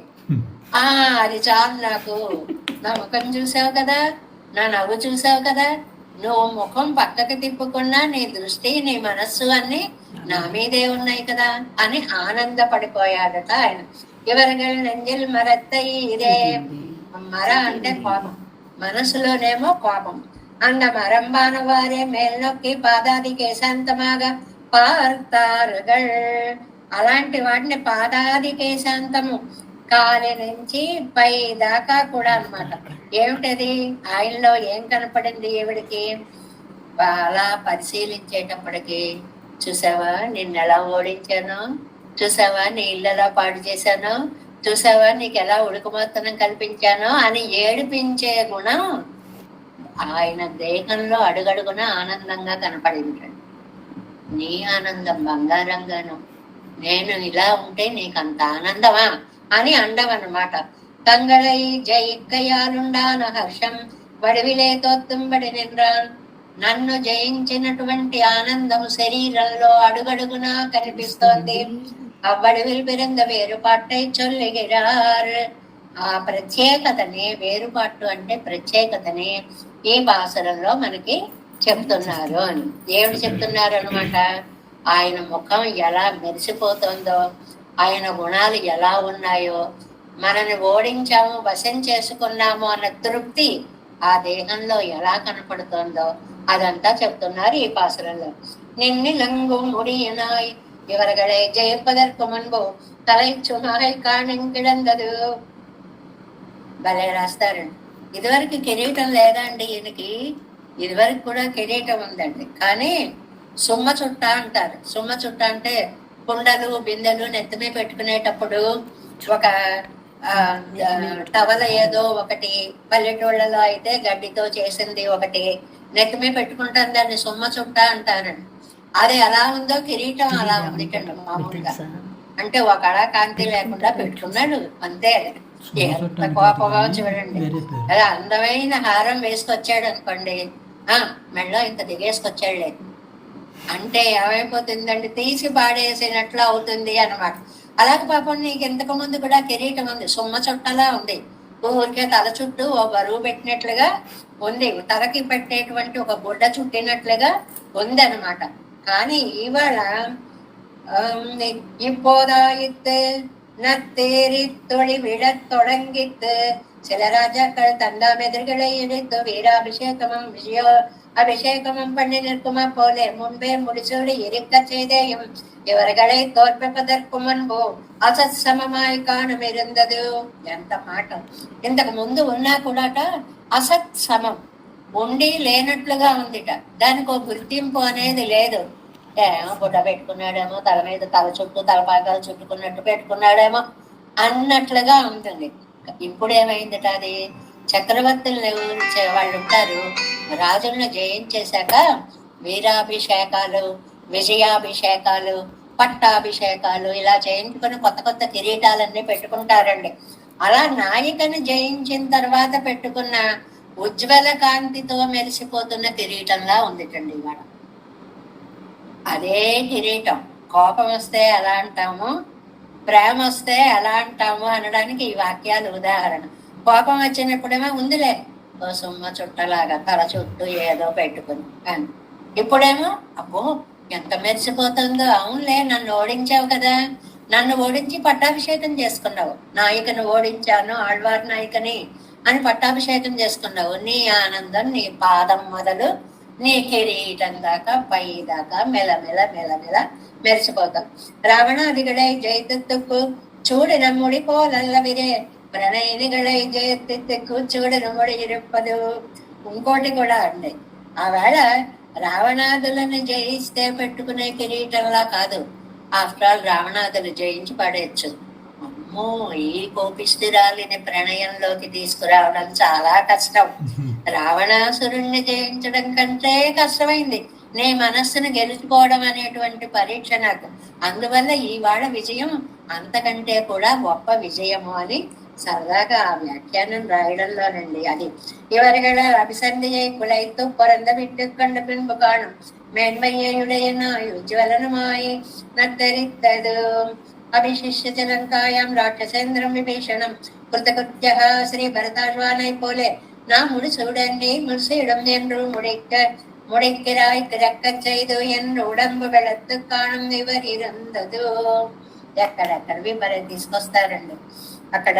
Speaker 1: అది చాలు నాకు, నా ముఖం చూసావు కదా, నా నవ్వు చూసావు కదా, నువ్వు ముఖం పక్కకి తిప్పుకున్నా నీ దృష్టి నీ మనస్సు అన్ని నా మీదే ఉన్నాయి కదా అని ఆనందపడిపోయాడట ఆయన. ఇవరగల్ నెంజిల్ మరత్తయి ఇదే మర అంటే కోపం, మనసులోనేమో కోపం. அந்த மரம்பானவாறே மேல் నొక్కి పాదాది కేశాంతమాగా పార్తారుగల్. అలాంటి వాటిని పాదాది కేశాంతము, కాలి నుంచి పై దాకా కూడా అన్నమాట. ఏమిటది, ఆయనలో ఏం కనపడింది ఈవిడికి? అలా పరిశీలించేటప్పటికి చూసావా నిన్ను ఎలా ఓడించాను, చూసావా నీ ఇల్లు ఎలా పాడు చేశాను, చూసావా నీకు ఎలా ఉడుకుమత్తనం కల్పించాను అని ఏడిపించే గుణం ఆయన దేహంలో అడుగడుగున ఆనందంగా కనపడింది. నీ ఆనందం బంగారంగాను, నేను ఇలా ఉంటే నీకు అంత ఆనందమా అని అండవన్నమాట. తంగళై జయిక్కయాలుండాన హర్షం వడివిలే తోత్తుంబడి నిన్రాన్. నన్ను జయించినటువంటి ఆనందము శరీరంలో అడుగడుగునా కనిపిస్తోంది. అవ్వడివిల్ పిరంద వేరుపాటై చొల్లిగిరార్. ఆ ప్రత్యేకతని, వేరుపాటు అంటే ప్రత్యేకతని ఈ భాషలలో మనకి చెప్తున్నారు అని. దేవుడు చెప్తున్నారు అనమాట. ఆయన ముఖం ఎలా మెరిసిపోతుందో, ఆయన గుణాలు ఎలా ఉన్నాయో, మనని ఓడించాము వశం చేసుకున్నాము అన్న తృప్తి ఆ దేహంలో ఎలా కనపడుతుందో అదంతా చెప్తున్నారు ఈ పాసురంలో. నిన్నిలంగు ముడియనాయ్ ఇవరగడే జయపదర్కు మున్బు తలైచునాయ్ కాణింకిడందదు. భలే రాస్తారండి. ఇదివరకు కిరీటం లేదా అండి ఈయనకి? ఇదివరకు కూడా కిరీటం ఉందండి, కానీ సుమ్మ చుట్ట అంటారు. సుమ్మ చుట్ట అంటే కుండలు బిందెలు నెత్తిమే పెట్టుకునేటప్పుడు ఒక టవల ఏదో ఒకటి, పల్లెటూళ్ళలో అయితే గడ్డితో చేసింది ఒకటి నెత్తిమే పెట్టుకుంటారు, దాన్ని సుమ్మ చుట్ట అంటారండి. అది ఎలా ఉందో కిరీటం అలా ఉంది మామూలుగా, అంటే ఒక కాంతి లేకుండా పెట్టుకున్నాడు అంతే. ఎంత కోపమో చూడండి. అదే అందమైన హారం వేసుకొచ్చాడు అనుకోండి, మెడలో ఇంత దిగేసుకొచ్చాడులే అంటే ఏమైపోతుందండి, తీసి పాడేసినట్లు అవుతుంది అనమాట. అలాగే పాపం నీకు ఇంతకు ముందు కూడా కిరీటం ఉంది, సుమ్మ చుట్టలా ఉంది, ఊరికే తల చుట్టూ ఓ బరువు పెట్టినట్లుగా ఉంది, తలకి పెట్టేటువంటి ఒక గుడ్డ చుట్టినట్లుగా ఉంది అనమాట. కానీ ఇవాళ இப்போதாயித்து நத்தேரி தொழி விடத் தொடங்கித்து சில ராஜாக்கள் தந்தாம் எதிர்களை இடித்து வீராபிஷேகமும் அபிஷேகமும் பண்ணி நிற்குமா போலே முன்பே முடிச்சோடு இருக்க செய்தேயும் இவர்களை தோற்பிப்பதற்கு முன்பு అసత్ సమమాయి కాణం ఇరుందదు. ఎంత మాట! ఇంతకు ముందు ఉన్నా కూడా అసత్ సమం ఉండి లేనట్లుగా ఉందిట. దానికి ఒక గుర్తింపు అనేది లేదు. ఏమో బుడ్డ పెట్టుకున్నాడేమో, తల మీద తల చుట్టూ తలపాకాలు చుట్టుకున్నట్టు పెట్టుకున్నాడేమో అన్నట్లుగా ఉంటుంది. ఇప్పుడు ఏమైందిట, అది చక్రవర్తులు వాళ్ళు ఉంటారు, రాజులను జయించేశాక వీరాభిషేకాలు, విజయాభిషేకాలు, పట్టాభిషేకాలు ఇలా చేయించుకొని కొత్త కొత్త కిరీటాలన్నీ పెట్టుకుంటారండి. అలా నాయికని జయించిన తర్వాత పెట్టుకున్న ఉజ్వల కాంతితో మెరిసిపోతున్న కిరీటంలా ఉందిటండి ఇవాళ. అదే కిరీటం కోపం వస్తే ఎలా అంటాము, ప్రేమ వస్తే ఎలా అంటాము అనడానికి ఈ వాక్యాలు ఉదాహరణ. కోపం వచ్చినప్పుడేమో ఉందిలే ఓ సుమ్మ చుట్టలాగా తల చుట్టూ ఏదో పెట్టుకుని, కానీ ఇప్పుడేమో అబ్బో ఎంత మెరిసిపోతుందో, అవునులే నన్ను ఓడించావు కదా, నన్ను ఓడించి పట్టాభిషేకం చేసుకున్నావు, నాయికను ఓడించాను ఆళ్వార్ నాయికని అని పట్టాభిషేకం చేసుకున్నావు. నీ ఆనందం నీ పాదం మొదలు నీ కిరీటం దాకా పై దాకా మెలమెల మెలమెల మెరిసిపోతాం. రావణాదిగడై జైతుకు சூடு நம்முடி పోలల్లవిరే ప్రణయినిగళై జయత్తెక్కు చూడు నమ్ముడి ఇరుప్పదు. ఇంకోటి కూడా అండి, ఆవేళ రావణాదులను జయిస్తే పెట్టుకునే కిరీటంలా కాదు. ఆఫ్టర్ ఆల్ రావణాదులు జయించి పడేయచ్చు. అమ్మో, ఈ కోపిస్తురాలిని ప్రణయంలోకి తీసుకురావడం చాలా కష్టం. రావణాసురుణ్ణి జయించడం కంటే కష్టమైంది నీ మనస్సును గెలుచుకోవడం అనేటువంటి పరీక్ష నాకు. అందువల్ల ఈవాడ విజయం అంతకంటే కూడా గొప్ప విజయము అని సరదాగా ఆ వ్యాఖ్యానం రాయడంలోనండి. అది ఇవరిగళ అభిసంధిயை குலைத்து பிறந்த விட்டு கண்ட பின்பு காணும் மேன்மையுடையனாய் உజ్వలనమాయి నత్తరిత్తదు. అభిశిష్య లంకాయాం రాక్షసేంద్రం విభీషణం కృతకృత్య శ్రీ భరతాழ்வானை போலே நான் முடிசூடன்றி முடிசிடும் என்று முடிக்கிறாய் కిరక్క செய்து என்று ఉడంబు వెళత్తు కాణం ఇవర్ ఇరందదు. ఎక్కడెక్కడివి మరి తీసుకొస్తారండి. అక్కడ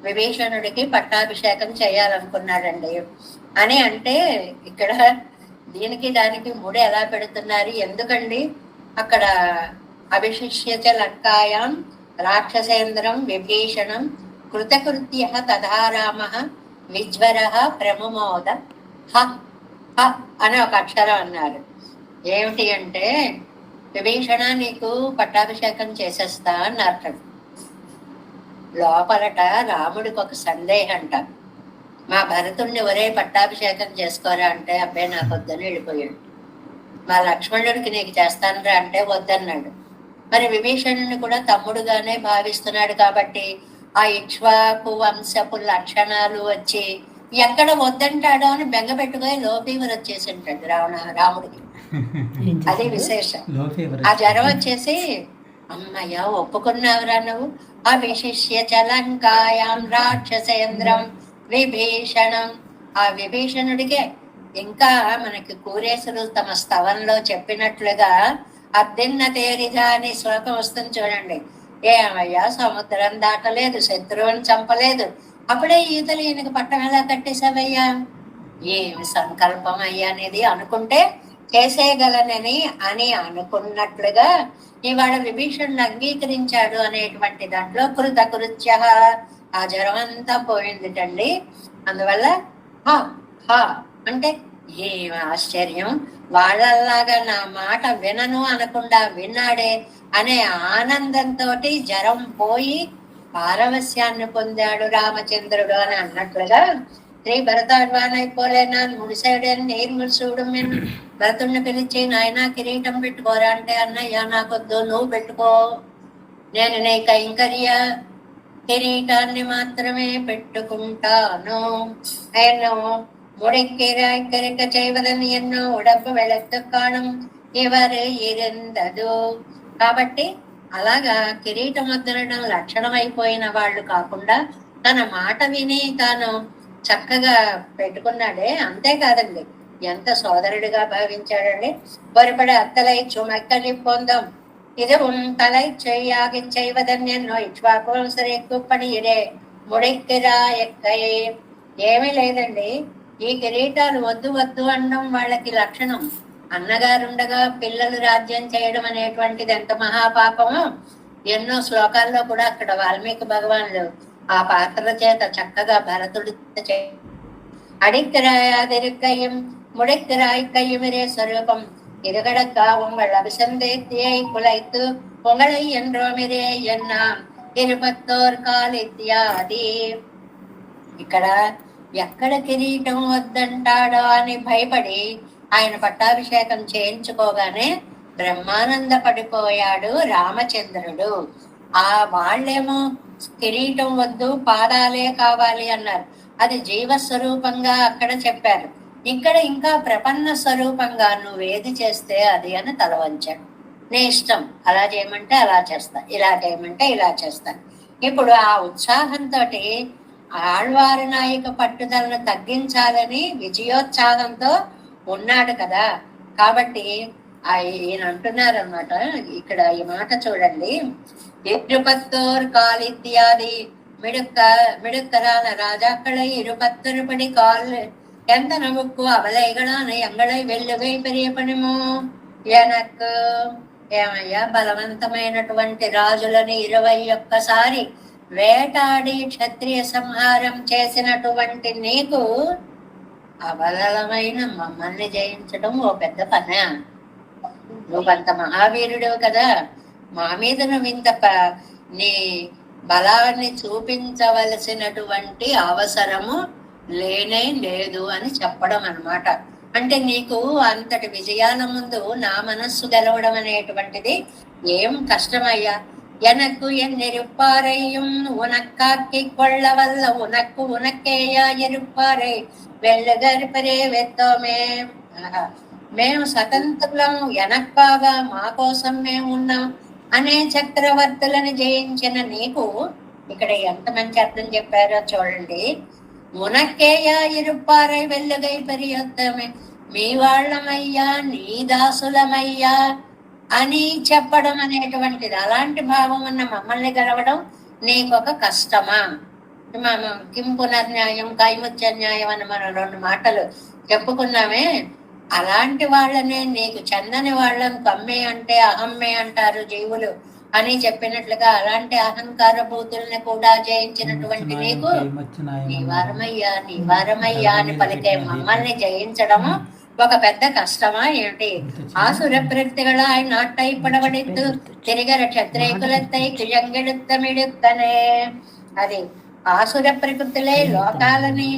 Speaker 1: విభీషణుడికి పట్టాభిషేకం చేయాలనుకున్నాడండి అని అంటే, ఇక్కడ దీనికి దానికి ముడి ఎలా పెడుతున్నారు ఎందుకండి? అక్కడ అభిషిష్యచ లంకాయాం రాక్షసేంద్రం విభీషణం కృతకృత్య తథా రామ విజ్వర ప్రముమోద హ హ అని ఒక అక్షరం అన్నారు. ఏమిటి అంటే, విభీషణ నీకు పట్టాభిషేకం చేసేస్తా అన్నారు. లోపలట రాముడికి ఒక సందేహంట. మా భరతుణ్ణి ఒరే పట్టాభిషేకం చేసుకోరా అంటే, అబ్బాయి నాకు వద్దని వెళ్ళిపోయాడు. మా లక్ష్మణుడికి నీకు చేస్తానరా అంటే వద్దన్నాడు. మరి విభీషణుని కూడా తమ్ముడుగానే భావిస్తున్నాడు కాబట్టి ఆ ఇక్ష్వాకు వంశపు లక్షణాలు వచ్చి ఎక్కడ వద్దంటాడో అని బెంగ పెట్టుకొని లో ఫీవర్ వచ్చేసి ఉంటాడు రాముడికి. అది విశేషం. ఆ జ్వరం వచ్చేసి, అమ్మయ్య ఒప్పుకున్నావురా నువ్వు. అవిశిష్య చలంకాయాం రాక్షసేంద్రం విభీషణం. ఆ విభీషణుడికే ఇంకా మనకి కూరేసులు తమ స్తవంలో చెప్పినట్లుగా అద్దెన్న తేరిగా అని శ్లోకం వస్తుంది చూడండి. ఏమయ్యా, సముద్రం దాటలేదు, శత్రువుని చంపలేదు, అప్పుడే ఈతలు ఈయనకి పట్టం ఎలా కట్టేశావయ్యా, ఏమి సంకల్పం అయ్యా అనేది అనుకుంటే చేసేయగలనని అని అనుకున్నట్లుగా ఇవాళ విభీషణుడు అంగీకరించాడు అనేటువంటి దాంట్లో కృతకృత్య ఆ జ్వరం అంతా పోయిందిటండి. అందువల్ల హా హా అంటే ఏం ఆశ్చర్యం, వాళ్ళలాగా నా మాట వినను అనకుండా విన్నాడే అనే ఆనందంతో జ్వరం పోయి పారవస్యాన్ని పొందాడు రామచంద్రుడు అని అన్నట్లుగా శ్రీ భరతాழ்వాனை పోలే நான் ముడిసాడని నీరు ముడిసూడు. మేము భరతుడిని పిలిచి నాయన కిరీటం పెట్టుకోరా అంటే, అన్నయ్య నాకొద్దు, నువ్వు పెట్టుకో, నేను నీ కైంకర్య కిరీటాన్ని మాత్రమే పెట్టుకుంటాను. ఆయన ముడిక్కిరాయికరిక చేయవలని ఎన్నో ఉడబ్బు వెళత్తు కాణం ఎవరు ఇరందదు. కాబట్టి అలాగా కిరీటం వద్దనడం లక్షణం అయిపోయిన వాళ్ళు కాకుండా తన మాట విని తాను చక్కగా పెట్టుకున్నాడే. అంతేకాదండి, ఎంత సోదరుడిగా భావించాడండి. పొరపడి అత్తలై చుమక్కని పొందం ఇది తలై చెయ్యాగి చేయవదన్నెన్నో ఇక్ష్వాకుసరి కుప్పని ఇదే ముడిక్కిరా ఎక్కయే. ఏమీ లేదండి, ఈ కిరీటాలు వద్దు వద్దు అనడం వాళ్ళకి లక్షణం. అన్నగారుండగా పిల్లలు రాజ్యం చేయడం అనేటువంటిది ఎంత మహాపాపమో ఎన్నో శ్లోకాల్లో కూడా అక్కడ వాల్మీకి భగవానుడు ఆ పాత్ర చేత చక్కగా భరతుడి అడిక్కిరాయాదిరుక్కయ్యం ముడిక్కిరాయిక్కయ్యమిరే స్వరూపం ఇరుగడక్క உங்கள் அபிசந்தேத்தியை குலைத்து உங்களை என்றோமிరే ఎన్నా ఇరుపత్తోర్ కాలిత్యాది. ఇక్కడ ఎక్కడ కిరీటం వద్దంటాడో అని భయపడి ఆయన పట్టాభిషేకం చేయించుకోగానే బ్రహ్మానంద పడిపోయాడు రామచంద్రుడు. ఆ వాళ్ళేమో కిరీటం వద్దు, పాదాలే కావాలి అన్నారు. అది జీవస్వరూపంగా అక్కడ చెప్పారు. ఇక్కడ ఇంకా ప్రపన్న స్వరూపంగా నువ్వేది చేస్తే అది అని తలవంచాడు. నీ ఇష్టం, అలా చేయమంటే అలా చేస్తా, ఇలా చేయమంటే ఇలా చేస్తా. ఇప్పుడు ఆ ఉత్సాహంతో ఆళ్వారి నాయక పట్టుదలను తగ్గించాలని విజయోత్సాహంతో ఉన్నాడు కదా. కాబట్టి ఈయన అంటున్నారు అన్నమాట. ఇక్కడ ఈ మాట చూడండి, இருபத்தோர் காலித்தியாதி மிடுக்கரான ராஜாக்களை 21 கால் எந்த நமக்கு அவளைகளான எங்களை வெல்லுகை பெரிய பணிமோ எனக்கு ఏమయ్యా, బలవంతమైనటువంటి రాజులని 21 వేటాడి క్షత్రియ సంహారం చేసినటువంటి నీకు అబలమైన మమ్మల్ని జయించడం ఓ పెద్ద పనా? నువ్వంత మహావీరుడు కదా, మా మీద నువ్వు ఇంత నీ బలాన్ని చూపించవలసినటువంటి అవసరము లేనే లేదు అని చెప్పడం అన్నమాట. అంటే నీకు అంతటి విజయాల ముందు నా మనస్సు గెలవడం అనేటువంటిది ఏం కష్టమయ్యా. ఎనకు ఎన్నిరుప్పారయ్యం ఉనక్కాకి కొళ్ళ వల్ల ఉనక్కు ఉనక్కేయా ఎరుప్పారై వెళ్ళగరిపరే వెత్తోమే. మేము స్వతంత్రులం, వెనక్కాగా మా కోసం మేము ఉన్నాం అనే చక్రవర్తులను జయించిన నీకు ఇక్కడ ఎంత మంచి అర్థం చెప్పారో చూడండి. ఉనక్కేయా ఇరుప్పారై వెళ్ళగై పరియుత్తమే, మీ వాళ్ళమయ్యా, నీ దాసులమయ్యా అని చెప్పడం అనేటువంటిది. అలాంటి భావం ఉన్న మమ్మల్ని గెలవడం నీకొక కష్టమా? కిం పునర్న్యాయం కైముత్య న్యాయం అని మనం 2 మాటలు చెప్పుకున్నామే. అలాంటి వాళ్ళనే నీకు చెందని వాళ్ళని కమ్మే అంటే అహమ్మే అంటారు జీవులు అని చెప్పినట్లుగా అలాంటి అహంకార భూతుల్ని కూడా జయించినటువంటి నీకు నీవారమయ్యా అని పలికే మమ్మల్ని జయించడము ఒక పెద్ద కష్టమా ఏమిటి? ఆసుర ಪ್ರಕೃತಿಗಳಾய் ನಾಟ್ಟೈ ಪಡವಡಿದ್ದು ತಿರುಗರ ಕ್ಷತ್ರಿಯಕುಲತ್ತೈ ಕಿಜಂಗೆಡುತ್ತಮಿಡುತ್ತనే. అది ఆసుర ప్రకృతులే లోకాలని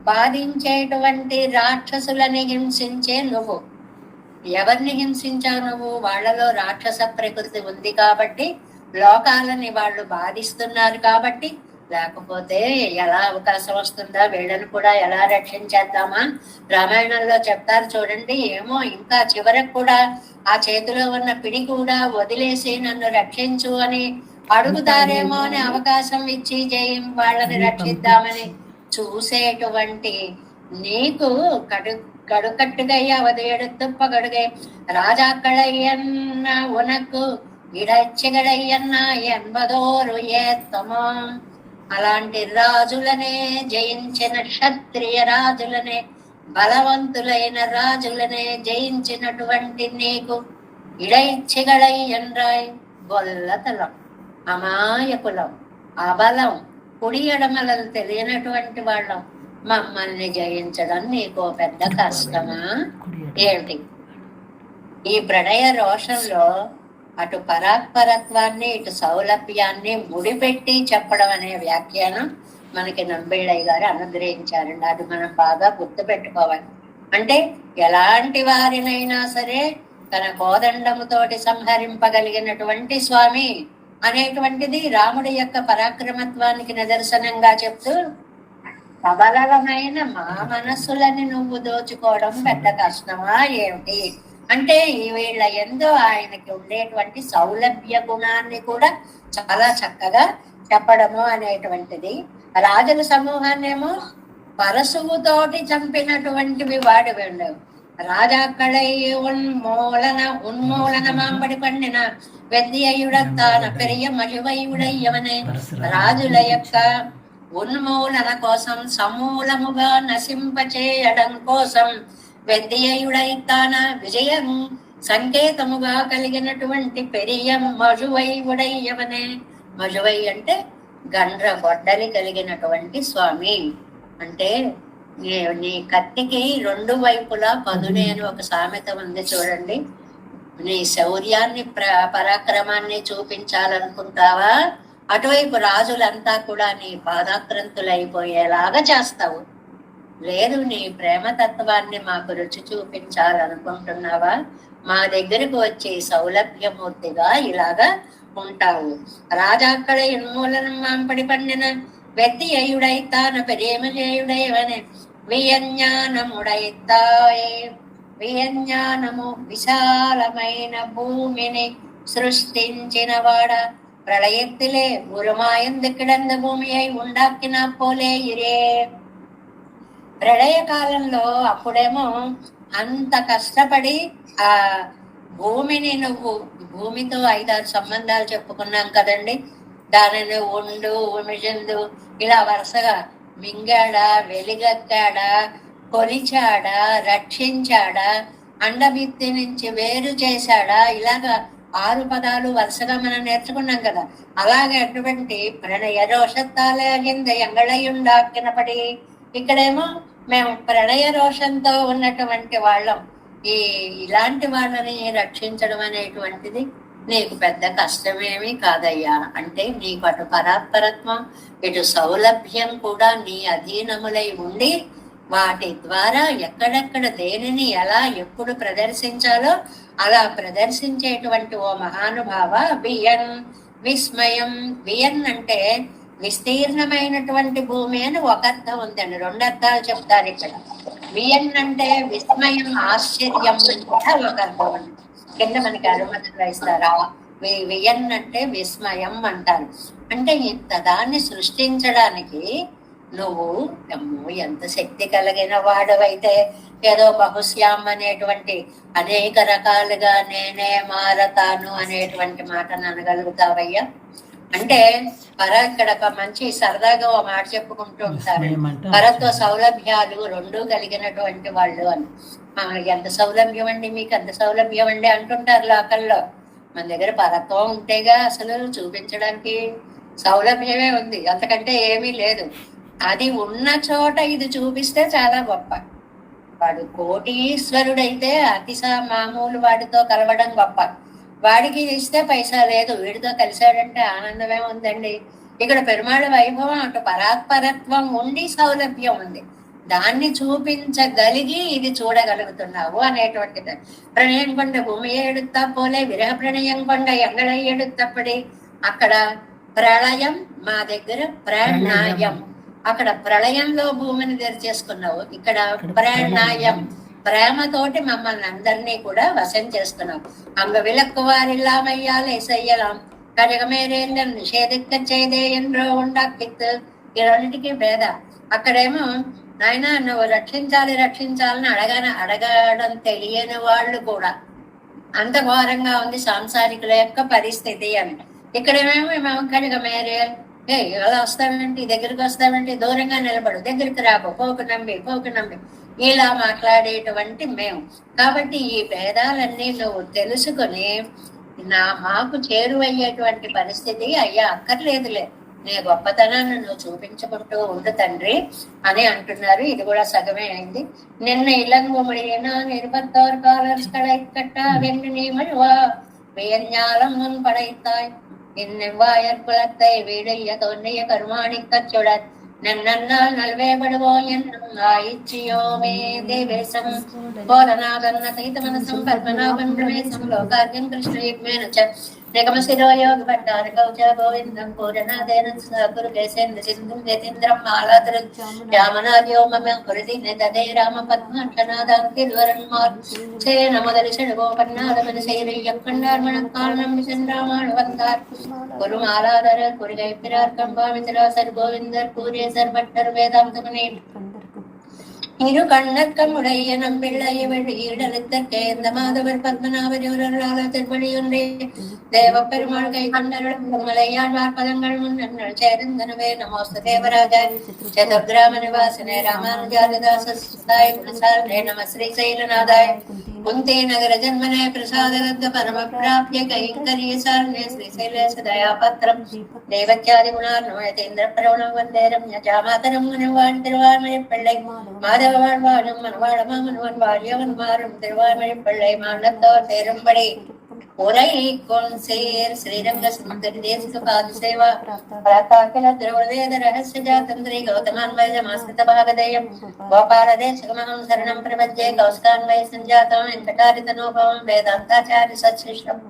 Speaker 1: బాధించేటువంటి రాక్షసులని హింసించే నువ్వు. ఎవరిని హింసించావు నువ్వు? వాళ్ళలో రాక్షస ప్రకృతి ఉంది కాబట్టి, లోకాలని వాళ్ళు బాధిస్తున్నారు కాబట్టి. లేకపోతే ఎలా అవకాశం వస్తుందా? వీళ్ళని కూడా ఎలా రక్షించేద్దామా? రామాయణంలో చెప్తారు చూడండి. ఏమో ఇంకా చివరకు కూడా ఆ చేతిలో ఉన్న పిడి కూడా వదిలేసి నన్ను రక్షించు అని అడుగుతారేమో అని అవకాశం ఇచ్చి వాళ్ళని రక్షిద్దామని చూసేటువంటి నీకు కడుకట్టుగయ్య అవదేడుతుప్ప గడుగై రాజాక్కడయ్యన్న ఉనకు ఇడచ్చిగడయ్యన్న ఎంబదోరు ఏత్తమో. అలాంటి రాజులనే జయించిన క్షత్రియ రాజులనే, బలవంతులైన రాజులనే జయించినటువంటి నీకు ఇడైచ్చిగడయ్యన్రాయ్ గొల్లతలం, అమాయకులం, అబలం, కుడి ఎడమలను తెలియనటువంటి వాళ్ళం. మమ్మల్ని జయించడం నీకు పెద్ద కష్టమా ఏమిటి? ఈ ప్రణయ రోషంలో అటు పరాత్పరత్వాన్ని ఇటు సౌలభ్యాన్ని ముడిపెట్టి చెప్పడం అనే వ్యాఖ్యానం మనకి నంబిళ్ళయ్య గారు అనుగ్రహించారండి. అది మనం బాగా గుర్తు పెట్టుకోవాలి. అంటే ఎలాంటి వారినైనా సరే తన కోదండముతోటి సంహరింపగలిగినటువంటి స్వామి అనేటువంటిది రాముడి యొక్క పరాక్రమత్వానికి నిదర్శనంగా చెప్తూ, సబలమైన మా మనస్సులని నువ్వు దోచుకోవడం పెద్ద కష్టమా ఏమిటి అంటే, వీళ్ళ ఎందు ఆయనకి ఉండేటువంటి సౌలభ్య గుణాన్ని కూడా చాలా చక్కగా చెప్పడము అనేటువంటిది. రాజుల సమూహాన్నేమో పరశువుతోటి చంపినటువంటివి వాడు వెళ్ళవు. రాజాక్కడై ఉన్మూలన మాంబడి పండిన వెద్యయుడత్తాన పెరియ మయువయుడయ్యవనే. రాజుల యొక్క ఉన్మూలన కోసం, సమూలముగా నశింపచేయడం కోసం వెద్యయుడైతాన విజయం సంకేతముగా కలిగినటువంటి పెరియ మజువై ఉడయ్యవనే. మజువై అంటే గండ్ర గొడ్డలి కలిగినటువంటి స్వామి. అంటే నీ కత్తికి 2 వైపులా పదునే అని ఒక సామెత ఉంది చూడండి. నీ శౌర్యాన్ని పరాక్రమాన్ని చూపించాలనుకుంటావా, అటువైపు రాజులంతా కూడా నీ పాదాక్రంతులైపోయేలాగా చేస్తావు. లేదు, నీ ప్రేమతత్వాన్ని మాకు రుచి చూపించాలనుకుంటున్నావా, మా దగ్గరకు వచ్చి సౌలభ్యమూర్తిగా ఇలాగా ఉంటావు. రాజాక్కడ ఉన్మూలనం మాంపడి పండిన వెద్యయుడైతాన పెరేమజయుడైవనే. వియజ్ఞానముడైతాయే వియజ్ఞానము విశాలమైన భూమిని సృష్టించిన వాడ. ప్రళయத்திலே உருமாயந்து கிடந்த భూమియై ఉండాకిన పోలే ఇరే. ప్రళయ కాలంలో అప్పుడేమో అంత కష్టపడి ఆ భూమిని నువ్వు, భూమితో 5-6 సంబంధాలు చెప్పుకున్నాం కదండి. దానిని ఉండు, ఉమిజందు ఇలా వరుసగా మింగాడా, వెలిగక్కాడా, కొలిచాడా, రక్షించాడా, అండభిత్తి నుంచి వేరు చేశాడా, ఇలాగా 6 పదాలు వరుసగా మనం నేర్చుకున్నాం కదా. అలాగే అటువంటి ప్రణయ రోషత్తాలగింద ఎంగళయుండాకినపడి, ఇక్కడేమో మేము ప్రణయ రోషంతో ఉన్నటువంటి వాళ్ళం. ఇలాంటి వాళ్ళని రక్షించడం అనేటువంటిది నీకు పెద్ద కష్టమేమీ కాదయ్యా. అంటే నీకు అటు పరాత్పరత్వం, ఇటు సౌలభ్యం కూడా నీ అధీనములై ఉండి, వాటి ద్వారా ఎక్కడెక్కడ దేనిని ఎలా ఎప్పుడు ప్రదర్శించాలో అలా ప్రదర్శించేటువంటి ఓ మహానుభావ. వియన్ విస్మయం. వియన్ అంటే విస్తీర్ణమైనటువంటి భూమి అని ఒక అర్థం ఉందండి, 2 అర్థాలు చెప్తారు ఇక్కడ. వియన్ అంటే విస్మయం, ఆశ్చర్యం అని కూడా ఒక అర్థం ఉంది. కింద మనకి అనుమతులు ఇస్తారా. వియన్ అంటే విస్మయం అంటారు. అంటే ఇంత దాన్ని సృష్టించడానికి నువ్వు ఎంత శక్తి కలిగిన వాడవైతే ఏదో బహుశ్యాం అనేటువంటి అనేక రకాలుగా నేనే మారతాను అనేటువంటి మాటను అనగలుగుతావయ్యా. అంటే ఇక్కడ ఒక మంచి సరదాగా ఓ మాట చెప్పుకుంటూ ఉంటారు, పరత్వ సౌలభ్యాలు 2 కలిగినటువంటి వాళ్ళు అని. ఎంత సౌలభ్యం అండి మీకు, అంత సౌలభ్యం అండి అంటుంటారు లోకల్లో. మన దగ్గర పరత్వం ఉంటేగా అసలు చూపించడానికి. సౌలభ్యమే ఉంది, అంతకంటే ఏమీ లేదు. అది ఉన్న చోట ఇది చూపిస్తే చాలా గొప్ప. వాడు కోటీశ్వరుడైతే అతి మామూలు వాడితో కలవడం గొప్ప. వాడికి ఇస్తే పైసా లేదు, వీడితో కలిశాడంటే ఆనందమే ఉందండి. ఇక్కడ పెరుమాళ వైభవం అటు పరాత్పరత్వం ఉండి సౌలభ్యం ఉంది, దాన్ని చూపించగలిగి ఇది చూడగలుగుతున్నావు అనేటువంటిది. ప్రణయం కొండ భూమి ఎడుతా పోలే విరహ ప్రణయం కొండ ఎంగళ ఎడుతప్పడి. అక్కడ ప్రళయం, మా దగ్గర ప్రణాయం. అక్కడ ప్రళయంలో భూమిని తెరిచేసుకున్నావు, ఇక్కడ ప్రణాయం ప్రేమతోటి మమ్మల్ని అందరినీ కూడా వశం చేస్తున్నావు. అంగ విలక్కు వారిల్లామయ్యాలే సయ్యలాం కనకమేరేళ్ళ నిషేధిక్క చేదే ఎంద్రో ఉండక్కిత్. ఈ రెండింటికి భేద. అక్కడేమో నాయన నువ్వు రక్షించాలని అడగడం తెలియని వాళ్ళు కూడా. అంత ఘోరంగా ఉంది సాంసారికుల యొక్క పరిస్థితి అని. ఇక్కడేమేమో మేము కనకమేరే ఎలా వస్తావేంటి, దగ్గరికి వస్తావేంటి, దూరంగా నిలబడు, దగ్గరికి రాబో, పోకు నమ్మి ఇలా మాట్లాడేటువంటి మేము. కాబట్టి ఈ భేదాలన్నీ నువ్వు తెలుసుకొని మాకు చేరువయ్యేటువంటి పరిస్థితి అయ్యా అక్కర్లేదులే, నీ గొప్పతనాన్ని నువ్వు చూపించుకుంటూ ఉండు తండ్రి అని అంటున్నారు. ఇది కూడా సగమే అయింది. నిన్న ఇలంగుమడినా నిర్బత్తోర్ కాలర్స్ కడైకట్ట వెన్ను నీ మழுவா வேஞாலம் முன் படைத்தாய் என்னெவ்வாயர் குலத்தை வீடைய தோன்றிய கருமாணிக்கச்சுடன் நன்னால் நல்வேபடுவோ என்னும் ஆயிச்சியோமே தேவேசம் போலநாதன்ன சகித மனசம் கல்பனாபன் பிரவேசம் லோகார்ஜன் கிருஷ்ண யுக்மேன ச నిగమశిరో యోగ భట్టార కౌచ గోవిందం పూరణాదేన సకురు కేసేంద్ర సింధుం యతీంద్రం మాలాధర రామనాద్యో మమ కురుది నెతదే రామ పద్మనాదాం తిరువరన్మార్ సేన మొదలి షణగోపన్నాదమన శైరయ్యక్కన్నార్ మనకారణం చంద్రామాణ వందార్ కురు మాలాధర కురుగై పిరార్కం భావితరాసర్ గోవిందర్ పూరేసర్ భట్టర్ వేదాంతమనే இரு கண்ணற்கமுடைய நம்பிள்ளைய ஈடலுத்தற்கே இந்த மாதவர் பத்மநாபர் திருப்பணியொன்றே தேவ பெருமாள் கை கண்டருளும் மலையாழ்வார் பதங்கள் முன்னல் சேரந்தனவே நமோஸ்த தேவராஜ சதுர்கிராம நிவாசனே ராமானுஜாதாசாய குணசாலே நம ஸ்ரீ சைலநாதாய குந்தே நகர ஜன்மனே பிரசாதகத்த பரம பிராப்ய கைங்கரிய சாரணே ஸ்ரீ சைலேச தயாபத்திரம் தேவச்சாதி குணார்ணமயதேந்திர பரவணம் வந்தேரம் யஜாமாதரம் முனிவான் திருவார்மய பிள்ளை மாதவ வாழ்வாழும் மனவாழமா மனுவன் வாழியவன் மாறும் திருவார்மய பிள்ளை மாண்டத்தோர் சேரும்படி உரை கொன் சேர் ஸ்ரீரங்க சுந்தரி தேசிக பாத சேவா பிராத்தாக்கில திருவவேத ரகசிய ஜாதந்திரி கௌதமான்வய மாஸ்கிருத பாகதேயம் கோபால தேசகமஹம் சரணம் பிரபஞ்சே கௌஸ்கான்வய சஞ்சாதம் வெங்கடாரிதனோபவம் வேதாந்தாச்சாரி சச்சிஷ்டம்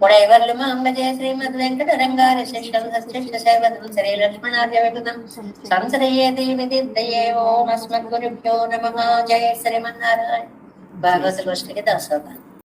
Speaker 1: உடைவல்லும அம்பஜே ஸ்ரீமத் வெங்கடரங்காரி சிஷ்டம் சச்சிஷ்ட சேவதம் ஸ்ரீ லக்ஷ்மணார்ய விகுதம் சம்சரயே தேவி திவ்தயே ஓம் அஸ்மத் குருभ्यो नमः. जय श्रीमन्नारायण. भागवत गोष्ठी के 10 होता